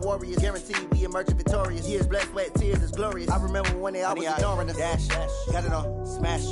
Warriors, guaranteed we emerging victorious. Years, blood, sweat, tears is glorious. I remember when they always ignoring us. Dash, got it on, smash,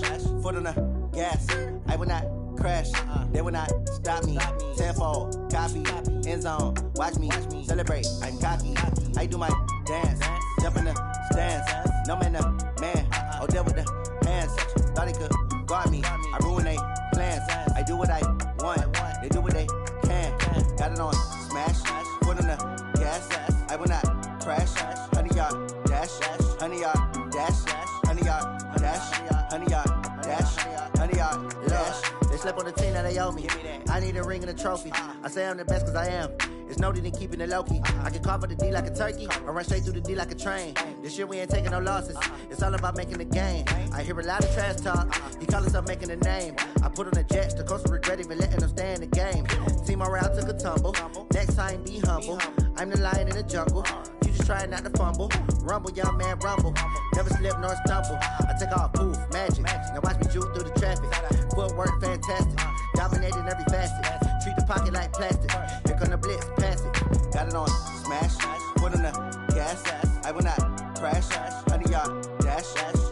foot on the gas. I will not crash, they will not stop me. Tenfold, copy, end zone, watch me celebrate. I'm cocky, I do my dance, jump in the stands. No man, the man, oh, deal with the hands. Thought he could guard me, I ruin they plans. I do what I want, they do what they can. Got it on, smash, foot on the gas. I will not crash, 100 yard dash, 100 yard dash, 100 yard dash, 100 yard dash, 100 yard dash. They slept on the team that they owe me. I need a ring and a trophy. I say I'm the best cause I am. It's no need in keeping it low key. I can carve up the D like a turkey, or run straight through the D like a train. This year we ain't taking no losses. It's all about making the game. I hear a lot of trash talk. He call himself making a name. I put on the Jets, the coach will regret even letting them stay in the game. Team morale took a tumble. Next time be humble. I'm the lion in the jungle. You just trying not to fumble. Rumble, young man, rumble. Never slip nor stumble. I take off, poof, magic. Now watch me juke through the traffic. Footwork fantastic. Dominating every facet. Treat the pocket like plastic. Here come the blitz, pass it. Got it on, smash. Foot on the gas. I will not crash. 100 yard dash.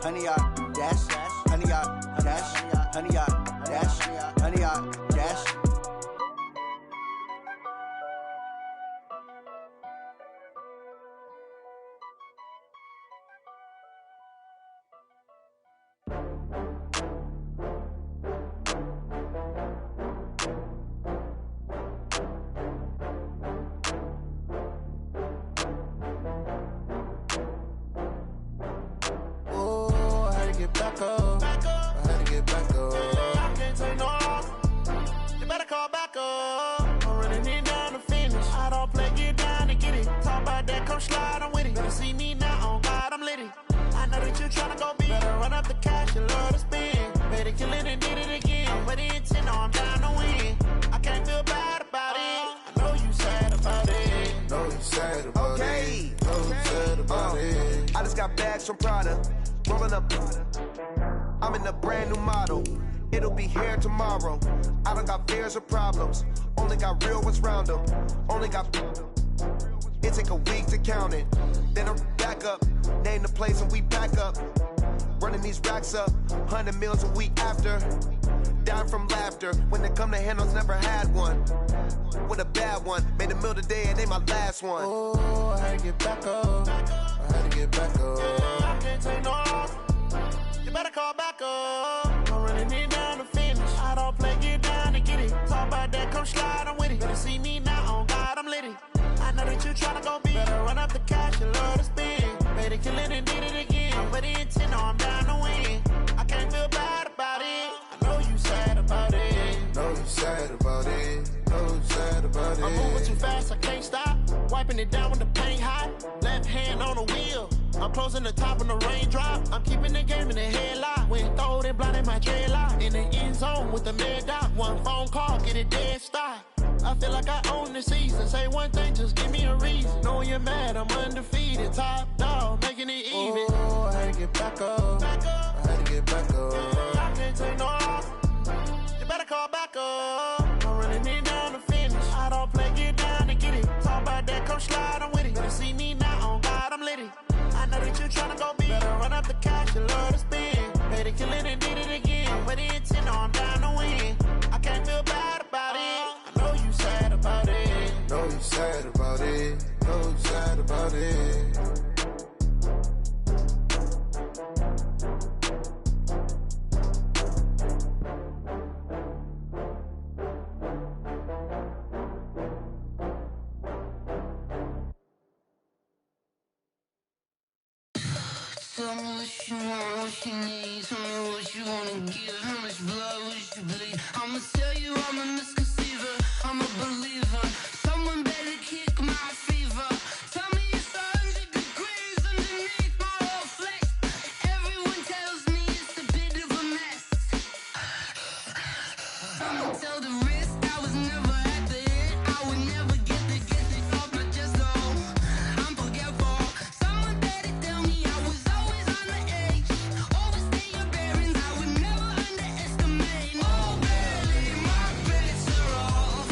100 yard dash. 100 yard dash. 100 yard dash. 100 yard dash. Back up. I had to get back up. I can't take no loss. You better call back up. I'm running it down to finish. I don't play, get down to get it. Talk about that, come slide, I'm with it. Better see me now, on God, I'm lit it. I know that you tryna go big. Better run up the cash, you love to spend. Better kill it and did it again. I'm with the intent, no, I'm down to win. I can't feel bad about it. I know you sad about it. Know you sad about it. Know you sad about it. I just got bags from Prada. Rolling up, I'm in a brand new model. It'll be here tomorrow. I don't got fears or problems. Only got real ones round them. Only got. It take a week to count it. Then I'm back up. Name the place and we pack up. Running these racks up. 100 meals a week after. Down from laughter. When they come to handles, never had one. With a bad one. Made a meal today and they my last one. Oh, I had to get back up. I had to get back up. I can't take no loss. You better call back up. I'm running it down to finish. I don't play, get down to get it. Talk about that, come slide, I'm with it. Better see me now, on God, I'm lit it. I know that you tryna go big. Better run up the cash, you love to spend. Better kill it and did it again. I'm with the intent, no, I'm down to win. I can't feel bad about it. I know you sad about it. Know you sad about it. Know you sad about it. I'm moving too fast, I can't stop. Wiping it down when the paint hot. Left hand on the wheel. I'm closing the top when the raindrop. I'm keeping the game in the headlock. When throw it blind in my dreadlock. In the end zone with the mad dot. One phone call, get it dead stop. I feel like I own the season. Say one thing, just give me a reason. Knowing you're mad, I'm undefeated. Top dog, making it even. Oh, I had to get back up. I had to get back up. I can't take no loss. You better call back up. I'm running it down to finish. I don't play, get down to get it. Talk about that, come slide, I'm with it. Better see me now, on God, I'm lit it. I know that you tryna go big. Better run up the cash, you love to spend. Better kill it and did it again. I'm with the intent, no, I'm down to win. I can't feel bad about it. I know you sad about it. Know you sad about it. Know you sad about it. Tell me what you want, what you need. Tell me what you wanna give. How much blood would you bleed? I'ma tell you I'm a misconceiver. I'm a believer. Someone better kick my fever. Tell me it's 100 degrees underneath my whole flesh. Everyone tells me it's a bit of a mess. I'ma tell the risk I was never at the end. I would never get this off my chest though. I'm forgetful. Someone better tell me I was always on the edge. Overstay your bearings, I would never underestimate. Oh, barely, my bets are off.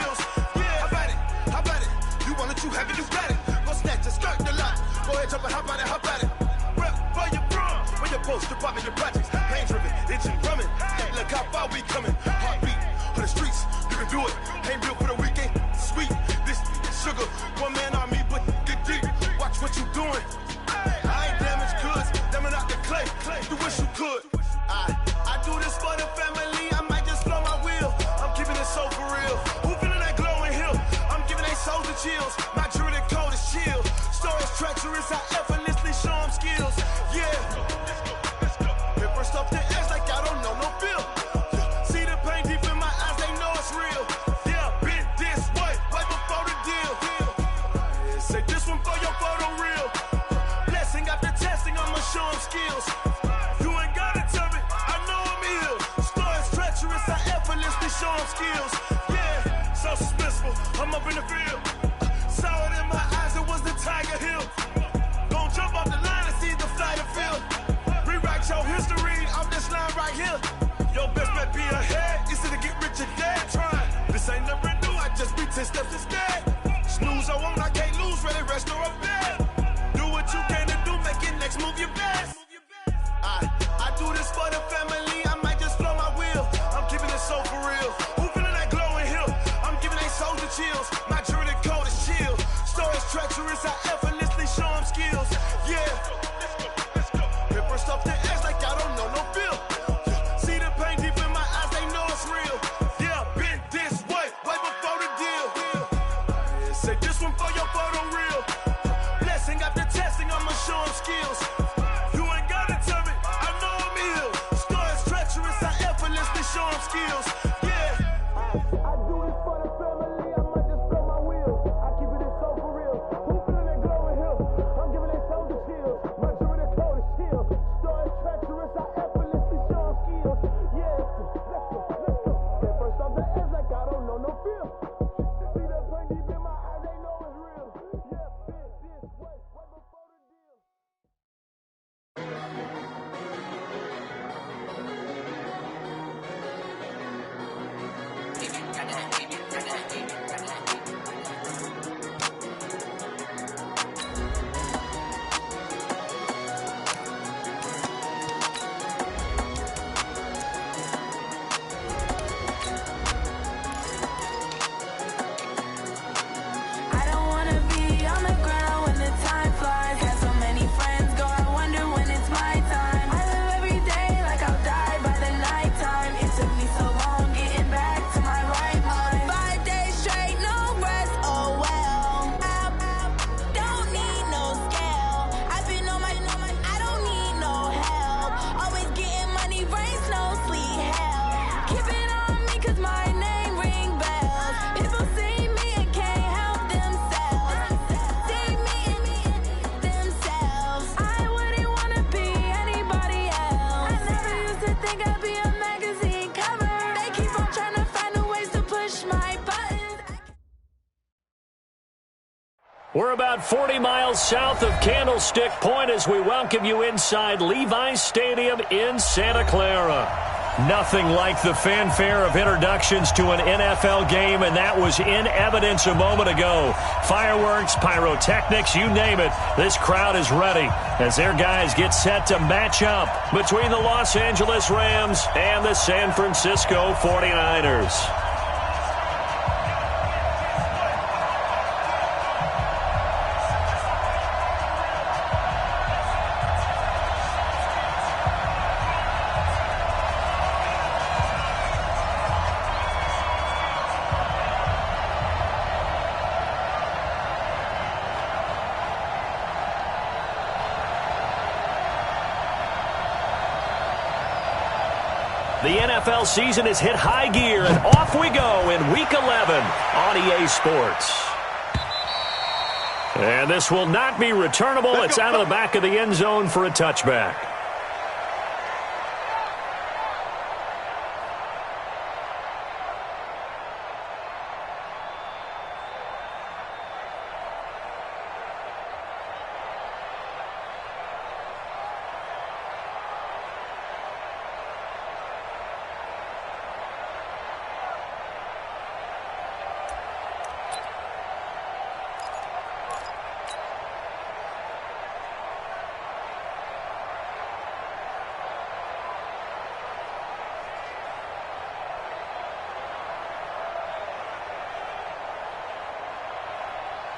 skills. Yeah, how about it? You want it, you have it, you got it. Go snatch a skirt the lot. Go ahead, jump and hop on it. Rep for your bro. When you're supposed to pop in your projects. Pain driven, engine drumming. Hey, look how far we coming. Heartbeat for the streets, you can do it. Ain't built for the weekend. Sweet, this sugar. One man army, but get deep. Watch what you doing. I ain't damaged goods, damn out the clay. You wish you could. I do this for the family. I might just blow my wheel. I'm keeping it so for real. Who feeling that glowing hill? I'm giving they souls the chills. My jewelry code is chill. Stories treacherous, I effortlessly show them skills. Yeah. Hit first off the edge like I don't know no feel. See the pain deep in my eyes, they know it's real. Yeah, been this way, right before the deal. Say this one for your photo reel. Blessing after testing, I'ma show them skills. You ain't gotta tell me, I know I'm ill. Stories treacherous, I effortlessly show them skills. Yeah, so suspenseful, I'm up in the field. Saw it in my eyes, it was the Tiger Hill. Gon' jump off the line and see the flight of field. Rewrite your history off this line right here. Your best bet be ahead, easy to get rich or dead. Trying, this ain't never new, I just be 10 steps instead. Snooze I won't, I can't lose, ready, rest or a bed. Do what you can to do, make it next move your best. I do this for the family, I might just blow my wheel. I'm keeping it so for real. Who feeling that glowing hill? I'm giving they souls the chills. My jewelry code is chill. Stories treacherous, I effortlessly show them skills. Yeah. Hit first off the edge like I don't know no feel. See the pain deep in my eyes, they know it's real. Yeah, been this way, way before the deal. Say this one for your photo reel. Blessing after testing, I'ma show them skills. You ain't gotta tell me, I know I'm ill. Stories treacherous, I effortlessly show them skills. Yeah. I do this for the family, I might just blow my wheel. I keep it so for real. Who feeling that glowing hill? I'm giving they souls the chills. My jewelry code is chill. Stories treacherous, I effortlessly show them skills. Yeah, let's go. At first off the edge like I don't know no feel. See that pain deep in my eyes, they know it's real. Yeah, been this way, way before the deal. I don't wanna be on the ground when the time flies. Got so many friends go, I wonder when it's my time. I live every day like I'll die by the nighttime. It took me so long getting back to my right mind. 5 days straight, no rest, oh well. Don't need no scale. I've been on my, I don't need no help. Always getting money, rains, no sleet, hell. Keep it on me cause my name ring bells. People see me and can't help themselves. See me and themselves. I wouldn't wanna be anybody else. I never used to think I'd be a magazine cover. They keep on trying to find new ways to push my buttons. We're about 40 miles south of Candlestick Point as we welcome you inside Levi's Stadium in Santa Clara. Nothing like the fanfare of introductions to an NFL game, and that was in evidence a moment ago. Fireworks, pyrotechnics, you name it. This crowd is ready as their guys get set to match up between the Los Angeles Rams and the San Francisco 49ers. The NFL season has hit high gear, and off we go in Week 11 on EA Sports. And this will not be returnable. It's out of the back of the end zone for a touchback.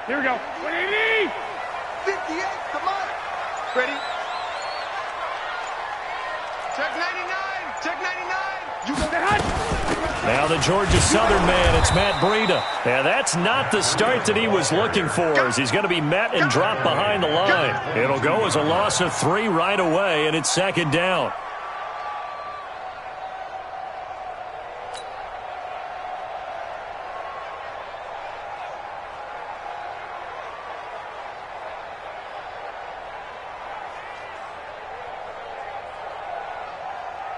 Here we go. 180. 58, come on. Ready? Check 99. Check 99. You go that. Now the Georgia Southern man, it's Matt Breida. And that's not the start that he was looking for, as he's going to be met and dropped behind the line. It'll go as a loss of 3 right away, and it's second down.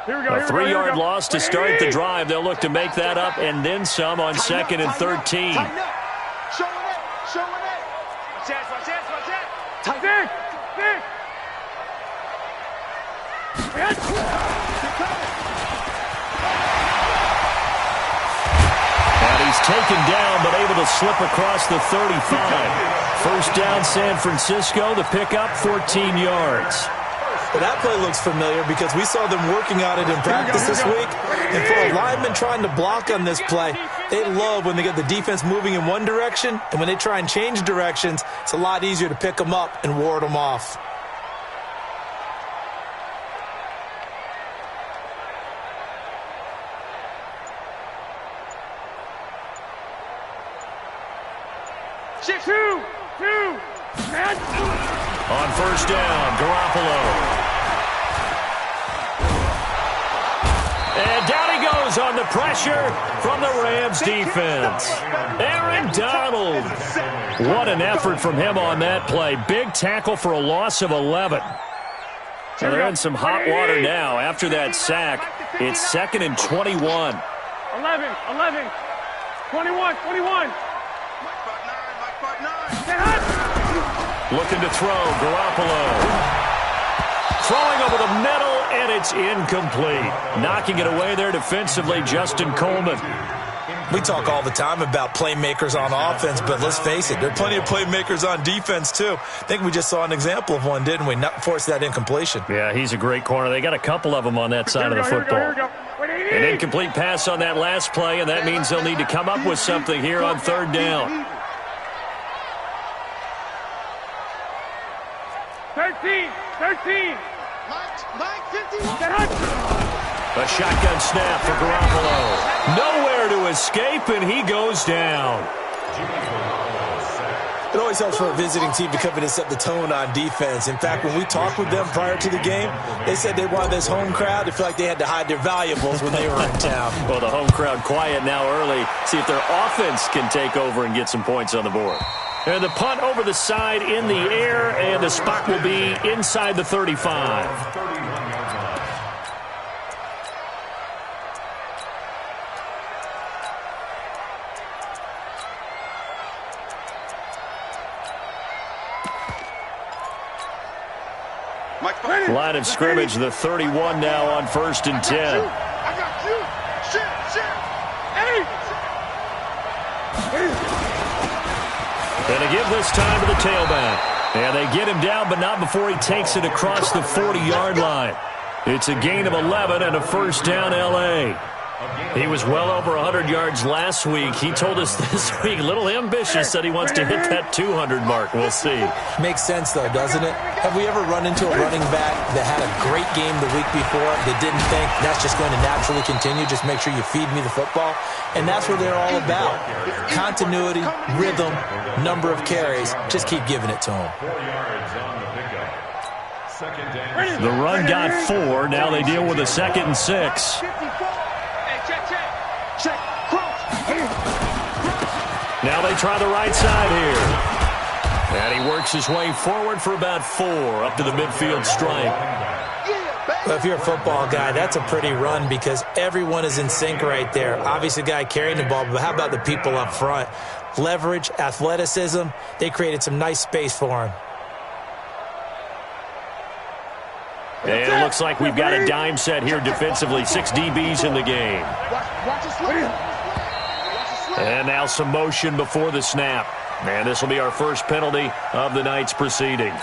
Here we go. A 3-yard loss to start the drive. They'll look to make that up and then some on second and 13. Showing it. Showing it. Watch that. Watch that. Watch that. Tight end. And he's taken down but able to slip across the 35. First down San Francisco. The pickup 14 yards. Well, that play looks familiar because we saw them working on it in practice this week. And for a lineman trying to block on this play, they love when they get the defense moving in one direction. And when they try and change directions, it's a lot easier to pick them up and ward them off. On first down, Garoppolo. And down he goes on the pressure from the Rams defense. Aaron Donald. What an effort from him on that play. Big tackle for a loss of 11. So they're in some hot water now after that sack. It's second and 21. 11, 21. Looking to throw, Garoppolo. Throwing over the middle, and it's incomplete. Knocking it away there defensively, Justin Coleman. We talk all the time about playmakers on offense, but let's face it, there are plenty of playmakers on defense, too. I think we just saw an example of one, didn't we? Not force that incompletion. Yeah, he's a great corner. They got a couple of them on that side of the football. An incomplete pass on that last play, and that means they'll need to come up with something here on third down. 13. A shotgun snap for Garoppolo. Nowhere to escape, and he goes down. It always helps for a visiting team to come in and set the tone on defense. In fact, when we talked with them prior to the game, they said they wanted this home crowd to feel like they had to hide their valuables when they were in town. Well, the home crowd quiet now early. See if their offense can take over and get some points on the board. And the punt over the side in the air, and the spot will be inside the 35. Line of scrimmage, the 31 now on first and 10. I got you. Shit. And they give this time to the tailback. And they get him down, but not before he takes it across the 40-yard line. It's a gain of 11 and a first down L.A. He was well over 100 yards last week. He told us this week, a little ambitious, said he wants to hit that 200 mark. We'll see. Makes sense, though, doesn't it? Have we ever run into a running back that had a great game the week before that didn't think that's just going to naturally continue? Just make sure you feed me the football. And that's what they're all about. Continuity, rhythm, number of carries. Just keep giving it to them. The run got 4. Now they deal with a 2nd and 6. Now they try the right side here. And he works his way forward for about 4 up to the midfield stripe. Well, if you're a football guy, that's a pretty run because everyone is in sync right there. Obviously, the guy carrying the ball, but how about the people up front? Leverage, athleticism, they created some nice space for him. And it looks like we've got a dime set here defensively. 6 DBs in the game. And now some motion before the snap. And this will be our first penalty of the night's proceedings.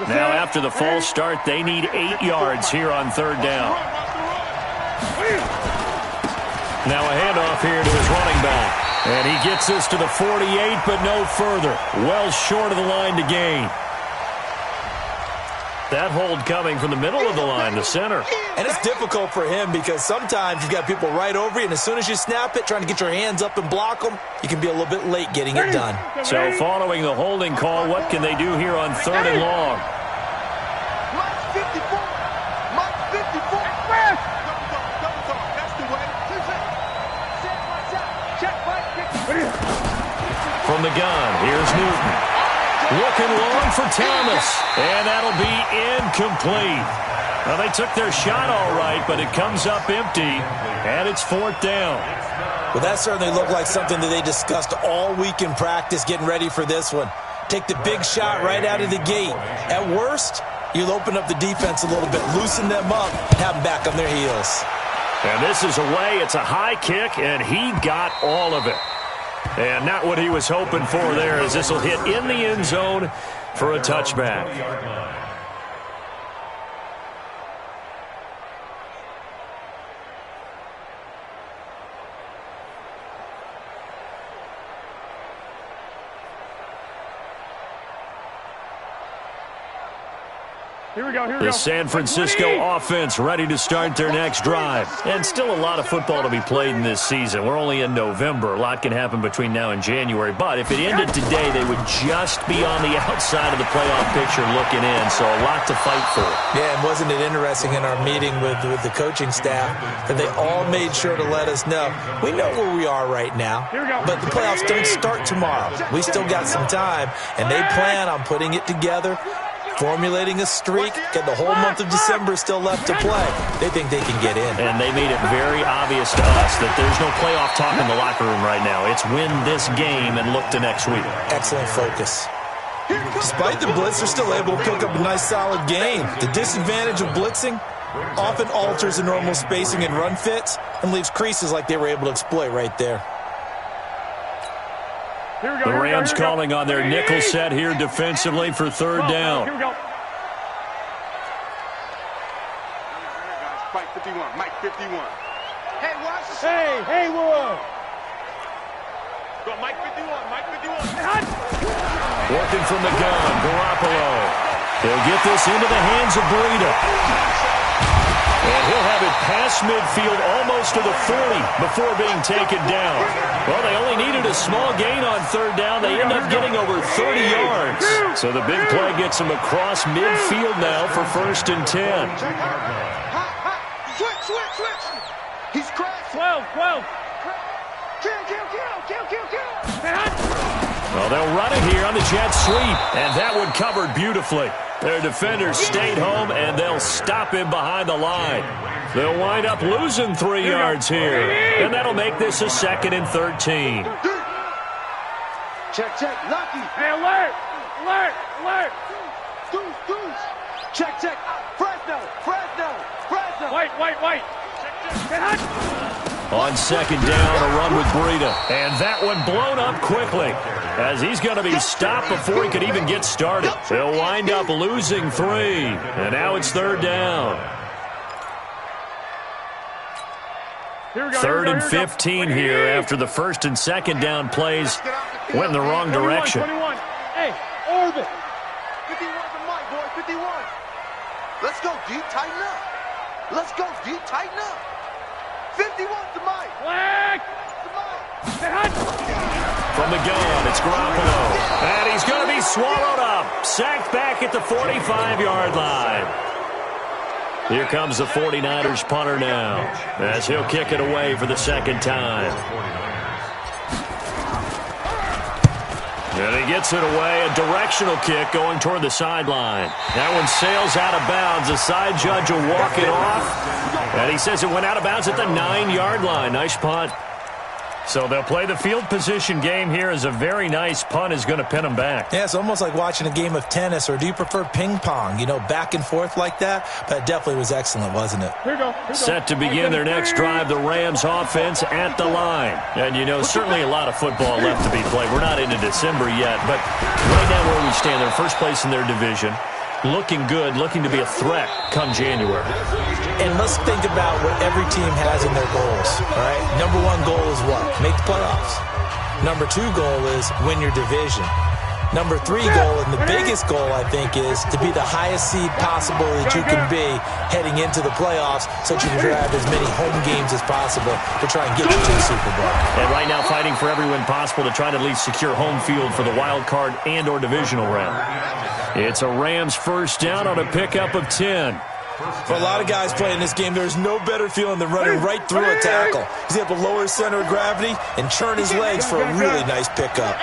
Now after the false start, they need 8 yards here on third down. Now a handoff here to his running back. And he gets this to the 48, but no further. Well short of the line to gain. That hold coming from the middle of the line, the center. And it's difficult for him because sometimes you've got people right over you, and as soon as you snap it, trying to get your hands up and block them, you can be a little bit late getting it done. So following the holding call, what can they do here on 3rd and long? Mike 54. Mike 54. That's the way. From the gun, here's Newton. Looking long for Thomas, and that'll be incomplete. Well, they took their shot all right, but it comes up empty, and it's 4th down. Well, that certainly looked like something that they discussed all week in practice getting ready for this one. Take the big shot right out of the gate. At worst, you'll open up the defense a little bit, loosen them up, have them back on their heels. And this is away. It's a high kick, and he got all of it. And not what he was hoping for there, as this will hit in the end zone for a touchback. Here we go, here we The go. San Francisco offense ready to start their next drive. And still a lot of football to be played in this season. We're only in November. A lot can happen between now and January. But if it ended today, they would just be on the outside of the playoff picture looking in. So a lot to fight for. Yeah, and wasn't it interesting in our meeting with the coaching staff that they all made sure to let us know, we know where we are right now, but the playoffs don't start tomorrow. We still got some time, and they plan on putting it together, formulating a streak, get the whole month of December still left to play. They think they can get in. And they made it very obvious to us that there's no playoff talk in the locker room right now. It's win this game and look to next week. Excellent focus. Despite the blitz, they're still able to pick up a nice solid gain. The disadvantage of blitzing often alters the normal spacing and run fits and leaves creases like they were able to exploit right there. The Rams calling on their nickel set here defensively for 3rd down. Here we go. Mike 51. Mike 51. Hey, watch this. Hey, Will. Go, Mike 51. Mike 51. Working from the gun, Garoppolo. He'll get this into the hands of Breida. And he'll have it past midfield almost to the 40 before being taken down. Well, they only needed a small gain on 3rd down. They end up getting over 30 yards. So the big play gets them across midfield now for 1st and 10. Switch. He's crashed. 12. Kill. Well, they'll run it here on the jet sweep. And that one covered beautifully. Their defenders stayed home, and they'll stop him behind the line. They'll wind up losing 3 yards here. And that'll make this a 2nd and 13. Check. Lucky. Hey, alert. Deuce. Check. Fresno. White. On 2nd down, a run with Breida. And that one blown up quickly, as he's going to be stopped before he could even get started. They'll wind up losing 3. And now it's 3rd down. 3rd and 15 here after the 1st and 2nd down plays went in the wrong direction. 21. Hey, orbit. 51 to Mike, boy. 51. Let's go deep, tighten up. 51 to Mike. Flag. From the gun, it's Garoppolo. And he's going to be swallowed up. Sacked back at the 45-yard line. Here comes the 49ers punter now, as he'll kick it away for the 2nd time. And he gets it away, a directional kick going toward the sideline. That one sails out of bounds. The side judge will walk it off. And he says it went out of bounds at the 9-yard line. Nice punt. So they'll play the field position game here, as a very nice punt is going to pin them back. Yeah, it's almost like watching a game of tennis, or do you prefer ping pong? You know, back and forth like that? But it definitely was excellent, wasn't it? Here we go. Set to begin their next drive, the Rams offense at the line. And, you know, certainly a lot of football left to be played. We're not into December yet, but right now where we stand, they're first place in their division. looking good, looking to be a threat come January. And let's think about what every team has in their goals, all right? Number one goal is what? Make the playoffs. Number two goal is win your division. Number three goal, and the biggest goal, I think, is to be the highest seed possible that you can be heading into the playoffs so that you can grab as many home games as possible to try and get you to the Super Bowl. And right now fighting for every win possible to try to at least secure home field for the wild card and or divisional round. It's a Rams first down on a pickup of 10. For a lot of guys playing this game, there's no better feeling than running right through a tackle. He's able to lower his center of gravity and churn his legs for a really nice pickup.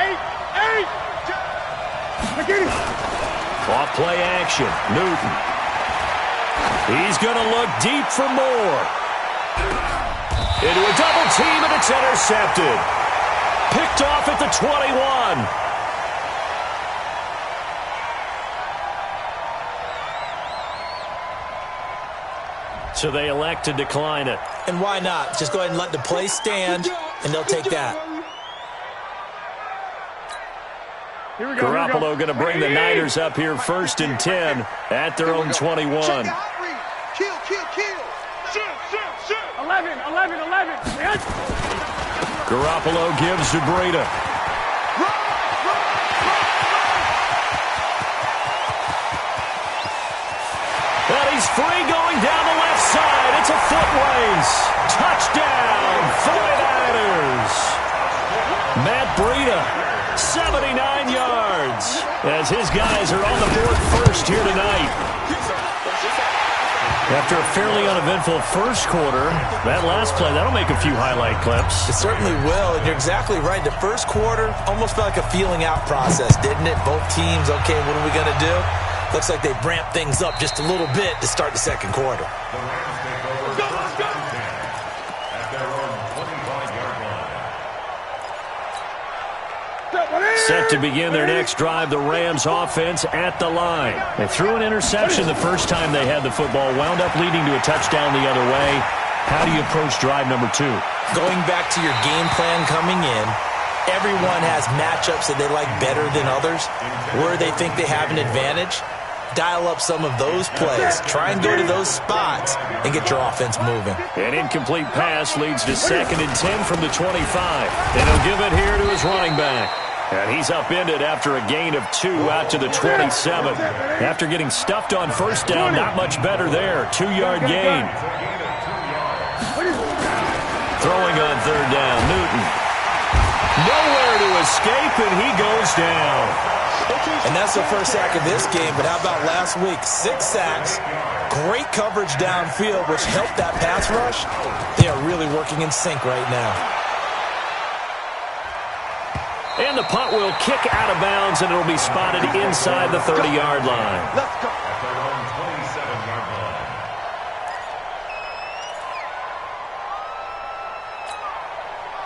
Off play action, Newton. He's going to look deep for more. Into a double team, and it's intercepted. Picked off at the 21. So they elect to decline it. And why not? Just go ahead and let the play stand, and they'll take that. Garoppolo going to bring the Niners up here first and 10 at their own 21. Kill. 11. Garoppolo gives to Breida. And he's free going down the left side. It's a foot race. Touchdown, 49ers. Matt Breida, 79 yards, as his guys are on the board first here tonight. After a fairly uneventful first quarter, that last play, that'll make a few highlight clips. It certainly will, and you're exactly right. The first quarter almost felt like a feeling out process, didn't it? Both teams, okay, what are we going to do? Looks like they ramped things up just a little bit to start the second quarter. Set to begin their next drive, the Rams offense at the line. They threw an interception the first time they had the football, wound up leading to a touchdown the other way. How do you approach drive number 2? Going back to your game plan coming in, everyone has matchups that they like better than others, where they think they have an advantage. Dial up some of those plays. Try and go to those spots and get your offense moving. An incomplete pass leads to 2nd and 10 from the 25. And he'll give it here to his running back. And he's upended after a gain of 2 out to the 27. After getting stuffed on first down, not much better there. 2-yard gain. Throwing on 3rd down, Newton. Nowhere to escape, and he goes down. And that's the first sack of this game, but how about last week? 6 sacks, great coverage downfield, which helped that pass rush. They are really working in sync right now. And the punt will kick out of bounds, and it'll be spotted inside the 30-yard line. Let's go.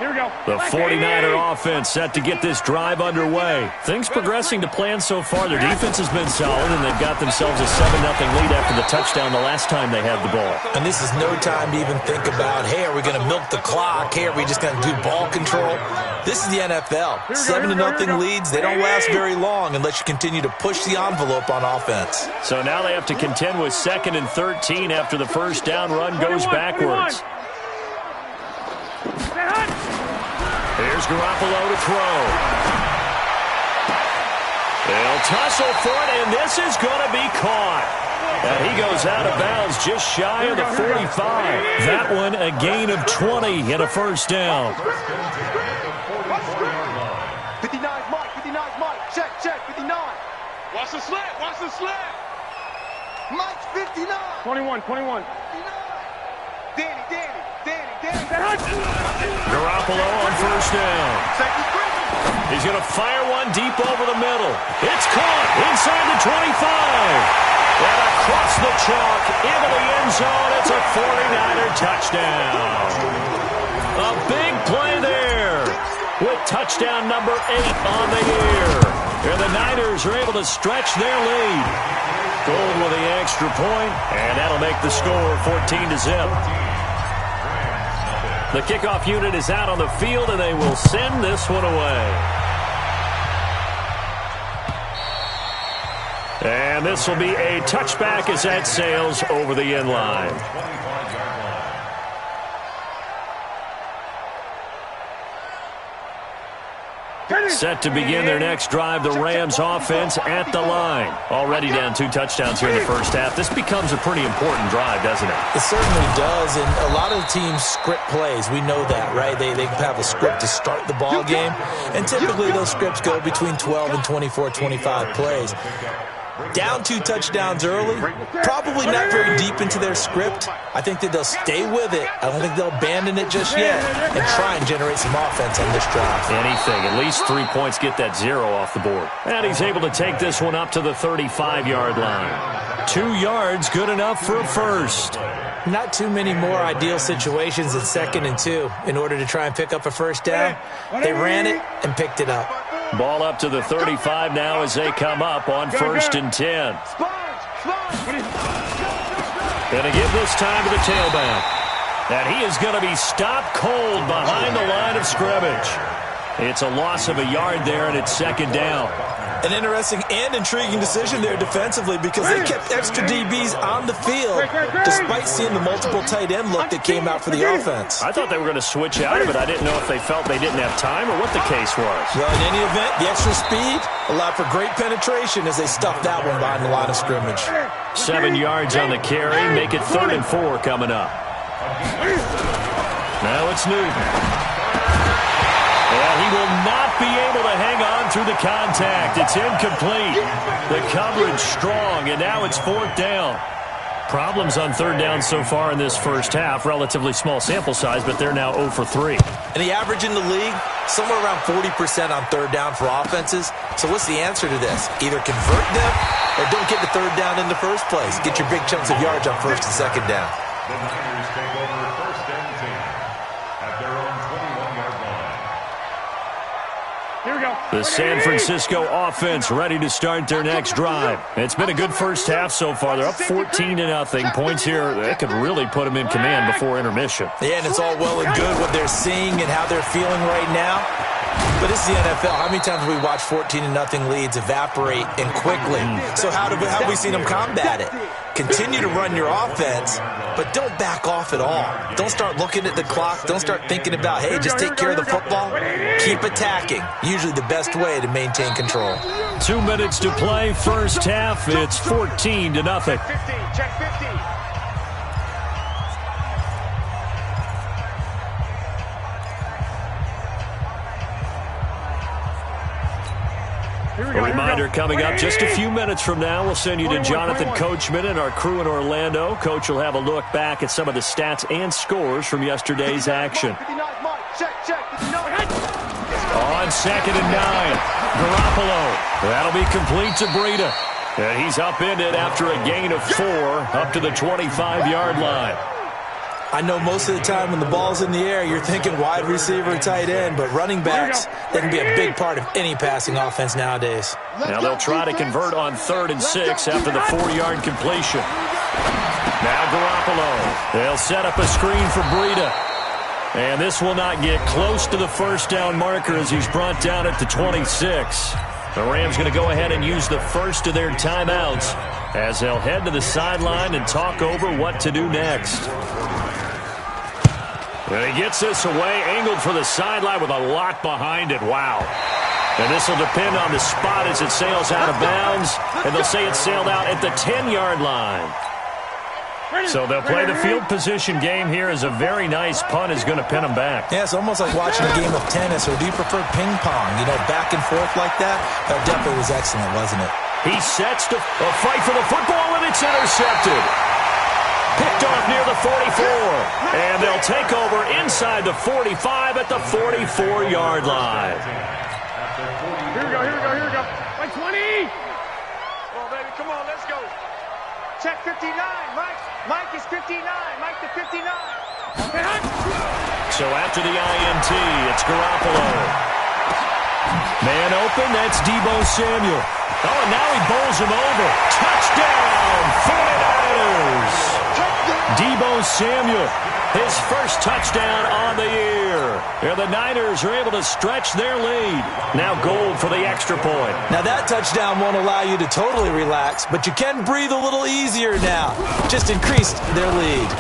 Here we go. The 49er offense set to get this drive underway. Things progressing to plan so far. Their defense has been solid, and they've got themselves a 7-0 lead after the touchdown the last time they had the ball. And this is no time to even think about, hey, are we going to milk the clock? Hey, are we just going to do ball control? This is the NFL. 7-0 leads, they don't last very long unless you continue to push the envelope on offense. So now they have to contend with 2nd and 13 after the first down run goes backwards. Here's Garoppolo to throw. They'll tussle for it, and this is going to be caught. And he goes out of bounds just shy of the 45. That one a gain of 20 and a first down. 59's Mike. Check, 59. Watch the slant. Mike's 59. 21. 59. Danny. Garoppolo on first down. He's going to fire one deep over the middle. It's caught inside the 25. And across the chalk into the end zone. It's a 49er touchdown. A big play there with touchdown number 8 on the year. And the Niners are able to stretch their lead. Gold with the extra point, and that'll make the score 14-0. The kickoff unit is out on the field, and they will send this one away. And this will be a touchback as that sails over the end line. Set to begin their next drive, the Rams offense at the line. Already down 2 touchdowns here in the first half. This becomes a pretty important drive, doesn't it? It certainly does, and a lot of the teams script plays. We know that, right? They have a script to start the ball game, and typically those scripts go between 12 and 24, 25 plays. Down 2 touchdowns early, probably not very deep into their script. I think that they'll stay with it. I don't think they'll abandon it just yet and try and generate some offense on this drive. Anything, at least 3 points, get that 0 off the board. And he's able to take this one up to the 35-yard line. 2 yards, good enough for a first. Not too many more ideal situations than 2nd and 2 in order to try and pick up a first down. They ran it and picked it up. Ball up to the 35 now as they come up on 1st and 10. Going to give this time to the tailback. And he is going to be stopped cold behind the line of scrimmage. It's a loss of a yard there, and it's 2nd down. An interesting and intriguing decision there defensively because they kept extra DBs on the field despite seeing the multiple tight end look that came out for the offense. I thought they were going to switch out of it. I didn't know if they felt they didn't have time or what the case was. Well, in any event, the extra speed allowed for great penetration as they stuffed that one behind the line of scrimmage. 7 yards on the carry. Make it 3rd and 4 coming up. Now it's Newton. And he will not be able to hang on through the contact. It's incomplete. The coverage strong, and now it's 4th down. Problems on 3rd down so far in this first half. Relatively small sample size, but they're now 0 for 3. And the average in the league, somewhere around 40% on 3rd down for offenses. So what's the answer to this? Either convert them or don't get the 3rd down in the first place. Get your big chunks of yards on 1st and 2nd down. The Niners take over 1st and 10 at their own 21-yard line. Here we go. The San Francisco offense ready to start their next drive. It's been a good first half so far. They're up 14-0. Points here, that could really put them in command before intermission. Yeah, and it's all well and good what they're seeing and how they're feeling right now. But this is the NFL. How many times have we watched 14-0 leads evaporate and quickly? So how have we seen them combat it? Continue to run your offense, but don't back off at all. Don't start looking at the clock. Don't start thinking about, hey, just take care of the football. Keep attacking. Usually the best way to maintain control. 2 minutes to play. First half, it's 14-0. Check 50. A reminder coming up just a few minutes from now. We'll send you to Jonathan Coachman and our crew in Orlando. Coach will have a look back at some of the stats and scores from yesterday's action. On 2nd and 9, Garoppolo. That'll be complete to Breida. And he's upended after a gain of 4 up to the 25-yard line. I know most of the time when the ball's in the air, you're thinking wide receiver, tight end, but running backs, they can be a big part of any passing offense nowadays. Now they'll try to convert on 3rd and 6 after the 4-yard completion. Now Garoppolo. They'll set up a screen for Breida. And this will not get close to the first down marker as he's brought down at the 26. The Rams going to go ahead and use the first of their timeouts as they'll head to the sideline and talk over what to do next. And he gets this away, angled for the sideline with a lot behind it. Wow. And this will depend on the spot as it sails out of bounds. And they'll say it sailed out at the 10-yard line. So they'll play the field position game here as a very nice punt is going to pin them back. Yeah, it's almost like watching a game of tennis, or do you prefer ping pong? You know, back and forth like that? That definitely was excellent, wasn't it? He sets to fight for the football, and it's intercepted. Picked off near the 44. And they'll take over inside the 45 at the 44-yard line. Here we go. Like 20. Come on, baby. Come on, let's go. Check 59. Mike is 59. Mike to 59. So after the INT, it's Garoppolo. Man open, that's Deebo Samuel. Oh, and now he bowls him over. Touchdown, 49ers. Deebo Samuel, his first touchdown on the year. And the Niners are able to stretch their lead. Now Gold for the extra point. Now that touchdown won't allow you to totally relax, but you can breathe a little easier now. Just increased their lead.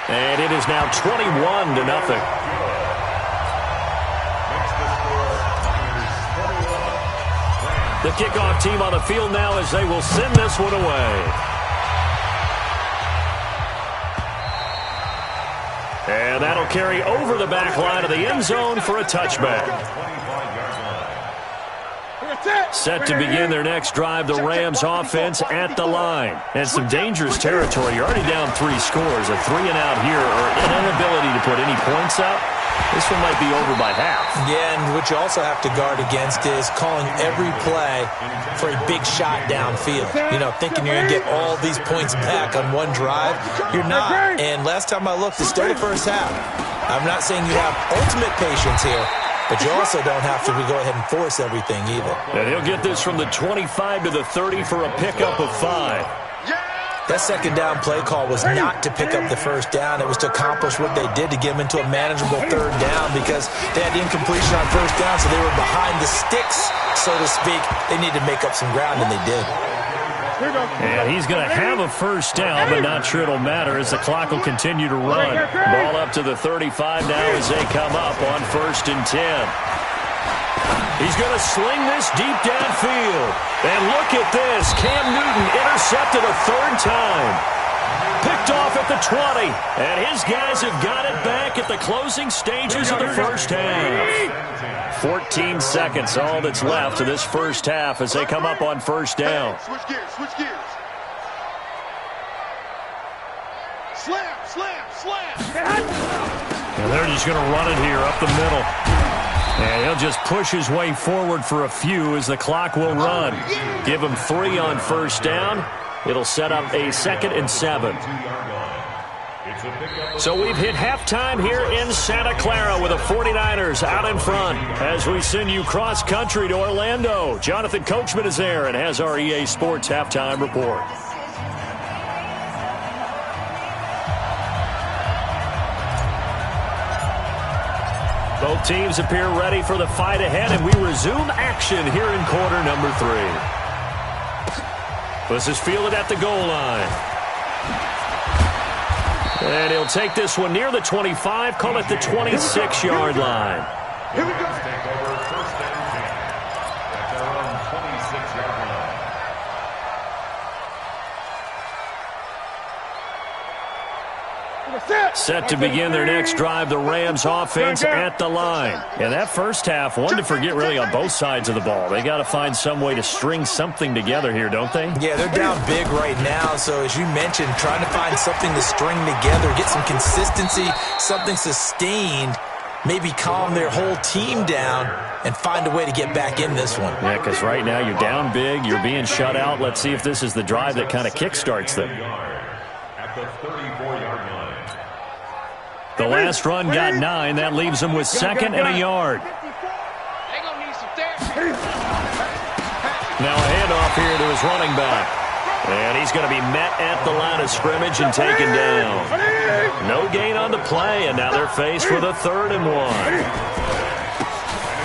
And it is now 21-0. The kickoff team on the field now as they will send this one away. And that'll carry over the back line of the end zone for a touchback. Set to begin their next drive, the Rams offense at the line. And some dangerous territory. You're already down 3 scores. A 3-and-out here or an inability to put any points up. This one might be over by half. Yeah, and what you also have to guard against is calling every play for a big shot downfield. You know, thinking you're going to get all these points back on one drive. You're not. And last time I looked, it's still the first half. I'm not saying you have ultimate patience here, but you also don't have to go ahead and force everything either. And he'll get this from the 25 to the 30 for a pickup of 5. That second down play call was not to pick up the first down. It was to accomplish what they did to get them into a manageable third down because they had incompletion on first down, so they were behind the sticks, so to speak. They needed to make up some ground, and they did. And he's going to have a first down, but not sure it'll matter as the clock will continue to run. Ball up to the 35 now as they come up on 1st and 10. He's going to sling this deep downfield. And look at this. Cam Newton intercepted a 3rd time. Picked off at the 20. And his guys have got it back at the closing stages of the first half. 14 seconds, all that's left of this first half as they come up on 1st down. Switch gears, switch gears. Slam. And they're just going to run it here up the middle. And he'll just push his way forward for a few as the clock will run. Give him 3 on 1st down. It'll set up a 2nd and 7. So we've hit halftime here in Santa Clara with the 49ers out in front. As we send you cross-country to Orlando, Jonathan Coachman is there and has our EA Sports halftime report. Both teams appear ready for the fight ahead, and we resume action here in quarter number 3. This is fielded at the goal line. And he'll take this one near the 25, call it the 26-yard line. Here we go. Take over 1st and 10 at their own 26-yard line. Set to begin their next drive, the Rams offense at the line. And that first half, one to forget really on both sides of the ball. They got to find some way to string something together here, don't they? Yeah, they're down big right now. So as you mentioned, trying to find something to string together, get some consistency, something sustained, maybe calm their whole team down and find a way to get back in this one. Yeah, because right now you're down big, you're being shut out. Let's see if this is the drive that kind of kickstarts them. At the 34-yard line. The last run got 9. That leaves them with 2nd and a yard. Now a handoff here to his running back. And he's going to be met at the line of scrimmage and taken down. No gain on the play, and now they're faced with a 3rd and 1.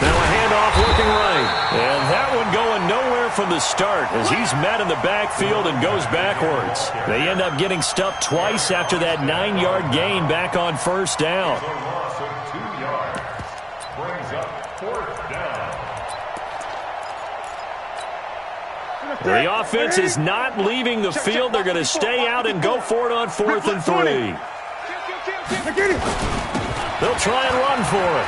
Now a handoff looking right. And that one going nowhere from the start as he's met in the backfield and goes backwards. They end up getting stuffed twice after that 9-yard gain back on 1st down. So loss of 2 yards. Brings up 4th down. The offense is not leaving the field. They're going to stay out and go for it on 4th and 3. They'll try and run for it.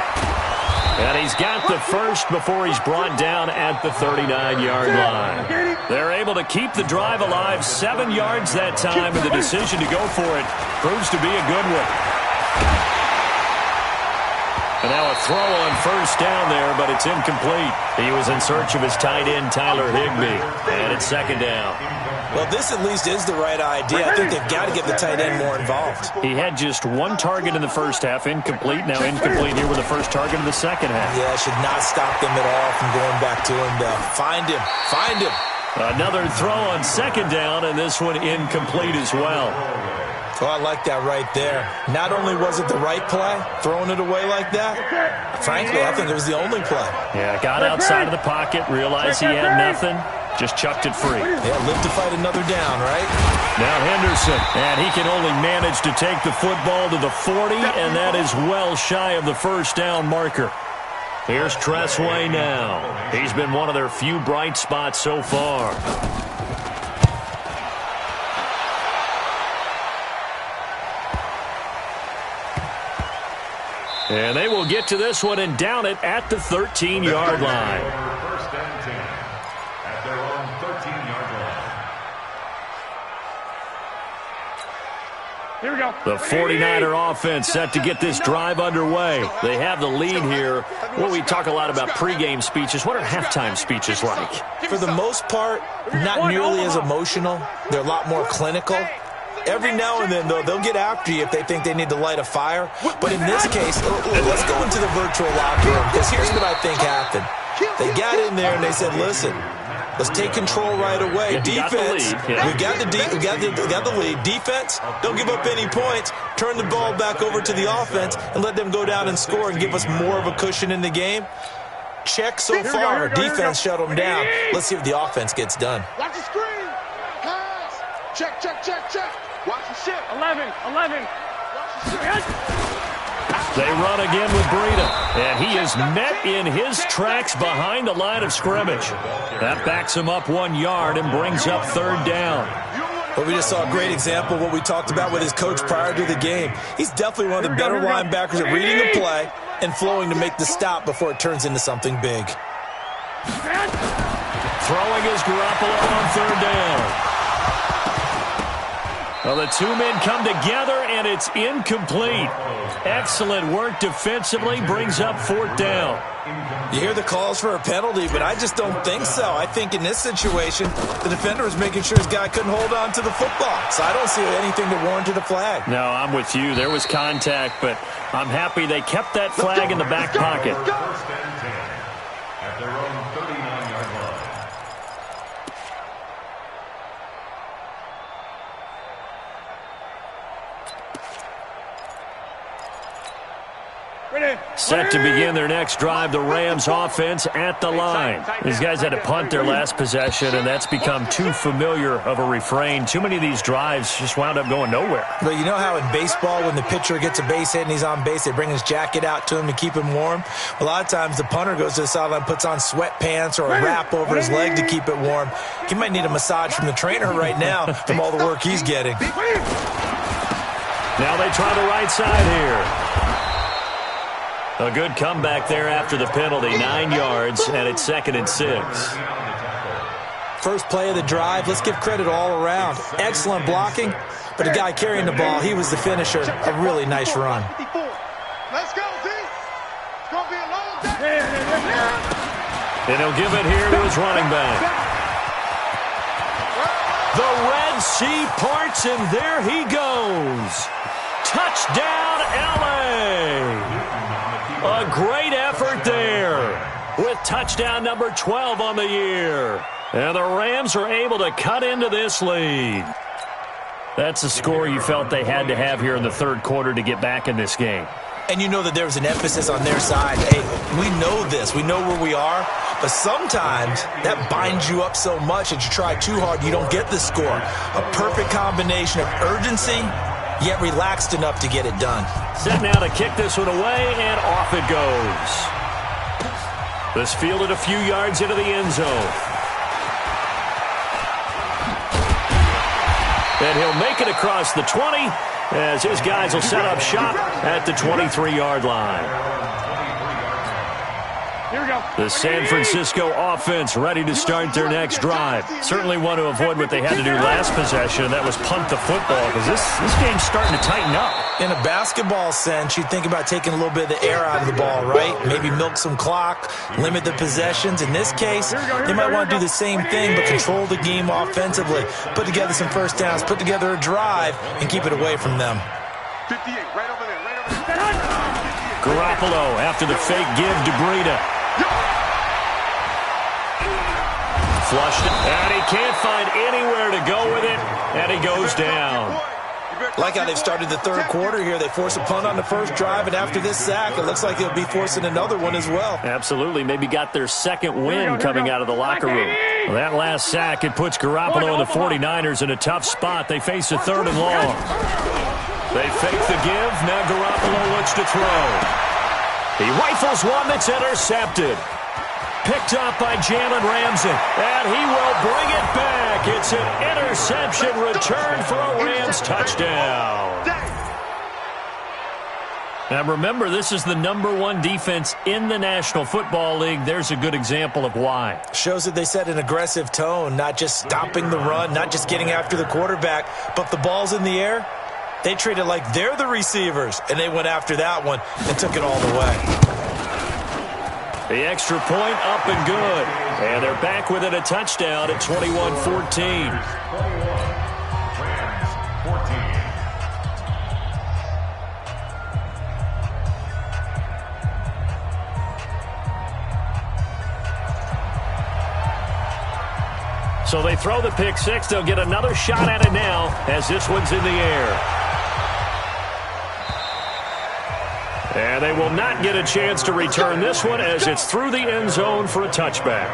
And he's got the first before he's brought down at the 39-yard line. They're able to keep the drive alive 7 yards that time, and the decision to go for it proves to be a good one. And now a throw on 1st down there, but it's incomplete. He was in search of his tight end, Tyler Higbee, and it's 2nd down. Well, this at least is the right idea. I think they've got to get the tight end more involved. He had just 1 target in the first half, incomplete. Now incomplete here with the first target in the second half. Yeah, it should not stop them at all from going back to him. Find him. Another throw on 2nd down, and this one incomplete as well. Oh, I like that right there. Not only was it the right play, throwing it away like that, frankly, I think it was the only play. Yeah, got outside of the pocket, realized he had nothing, just chucked it free. Yeah, live to fight another down, right? Now Henderson, and he can only manage to take the football to the 40, and that is well shy of the first down marker. Here's Tressway now. He's been one of their few bright spots so far. And they will get to this one and down it at the 13-yard line. First and 10 at their own 13-yard line. Here we go. The 49er offense set to get this drive underway. They have the lead here. Well, we talk a lot about pregame speeches. What are halftime speeches like? For the most part, not nearly as emotional. They're a lot more clinical. Every now and then, though, they'll get after you if they think they need to light a fire. But in this case, let's go into the virtual locker room, because here's what I think happened. They got in there and they said, listen, let's take control right away. Defense, we got the lead. Defense, don't give up any points. Turn the ball back over to the offense and let them go down and score and give us more of a cushion in the game. Check so far. Our defense shut them down. Let's see if the offense gets done. Watch the screen. Pass. Check, check, check, check. Watch the shit. 11. Watch the shit. They run again with Breida, and he is met in his tracks behind the line of scrimmage. That backs him up 1 yard and brings up third down. Well, we just saw a great example of what we talked about with his coach prior to the game. He's definitely one of the better linebackers at reading the play and flowing to make the stop before it turns into something big. Throwing is Garoppolo on third down. Well, the two men come together, and it's incomplete. Excellent work defensively, brings up fourth down. You hear the calls for a penalty, but I just don't think so. I think in this situation, the defender was making sure his guy couldn't hold on to the football. So I don't see anything that warranted a flag. No, I'm with you. There was contact, but I'm happy they kept that flag in the back pocket. First and 10 at their own 39-yard line. Set to begin their next drive, the Rams offense at the line. These guys had to punt their last possession, and that's become too familiar of a refrain. Too many of these drives just wound up going nowhere. But you know how in baseball, when the pitcher gets a base hit and he's on base, they bring his jacket out to him to keep him warm? A lot of times the punter goes to the sideline, puts on sweatpants or a wrap over his leg to keep it warm. He might need a massage from the trainer right now from all the work he's getting. Now they try the right side here. A good comeback there after the penalty, 9 yards, and it's 2nd and 6. First play of the drive, let's give credit all around. Excellent blocking, but the guy carrying the ball, he was the finisher. A really nice run. Let's go, D. It's going to be a long day. And he'll give it here to his running back. The Red Sea parts, and there he goes. Touchdown, L.A. A great effort there with touchdown number 12 on the year. And the Rams are able to cut into this lead. That's a score you felt they had to have here in the third quarter to get back in this game. And you know that there was an emphasis on their side. Hey, we know this. We know where we are. But sometimes that binds you up so much that you try too hard, you don't get the score. A perfect combination of urgency, yet relaxed enough to get it done. Set now to kick this one away, and off it goes. This fielded a few yards into the end zone. And he'll make it across the 20 as his guys will set up shop at the 23-yard line. Here we go. The San Francisco offense ready to start their next drive. Certainly want to avoid what they had to do last possession, and that was punt the football, because this game's starting to tighten up. In a basketball sense, you think about taking a little bit of the air out of the ball, right? Maybe milk some clock, limit the possessions. In this case, they might want to do the same thing, but control the game offensively. Put together some first downs, put together a drive, and keep it away from them. 58, right over there, right over there. Garoppolo after the fake give to Breida. Flushed it, and he can't find anywhere to go with it, and he goes down. Like how they've started the third quarter here. They force a punt on the first drive, and after this sack, it looks like they'll be forcing another one as well. Absolutely. Maybe got their second win coming out of the locker room. Well, that last sack, it puts Garoppolo and the 49ers in a tough spot. They face a 3rd and long. They fake the give. Now Garoppolo looks to throw. He rifles one that's intercepted. Picked up by Jalen Ramsey. And he will bring it back. It's an interception return for a Rams touchdown. Now remember, this is the #1 defense in the National Football League. There's a good example of why. Shows that they set an aggressive tone, not just stopping the run, not just getting after the quarterback, but the ball's in the air. They treat it like they're the receivers, and they went after that one and took it all the way. The extra point up and good. And they're back within a touchdown at 21-14. So they throw the pick six. They'll get another shot at it now as this one's in the air. And they will not get a chance to return this one as it's through the end zone for a touchback.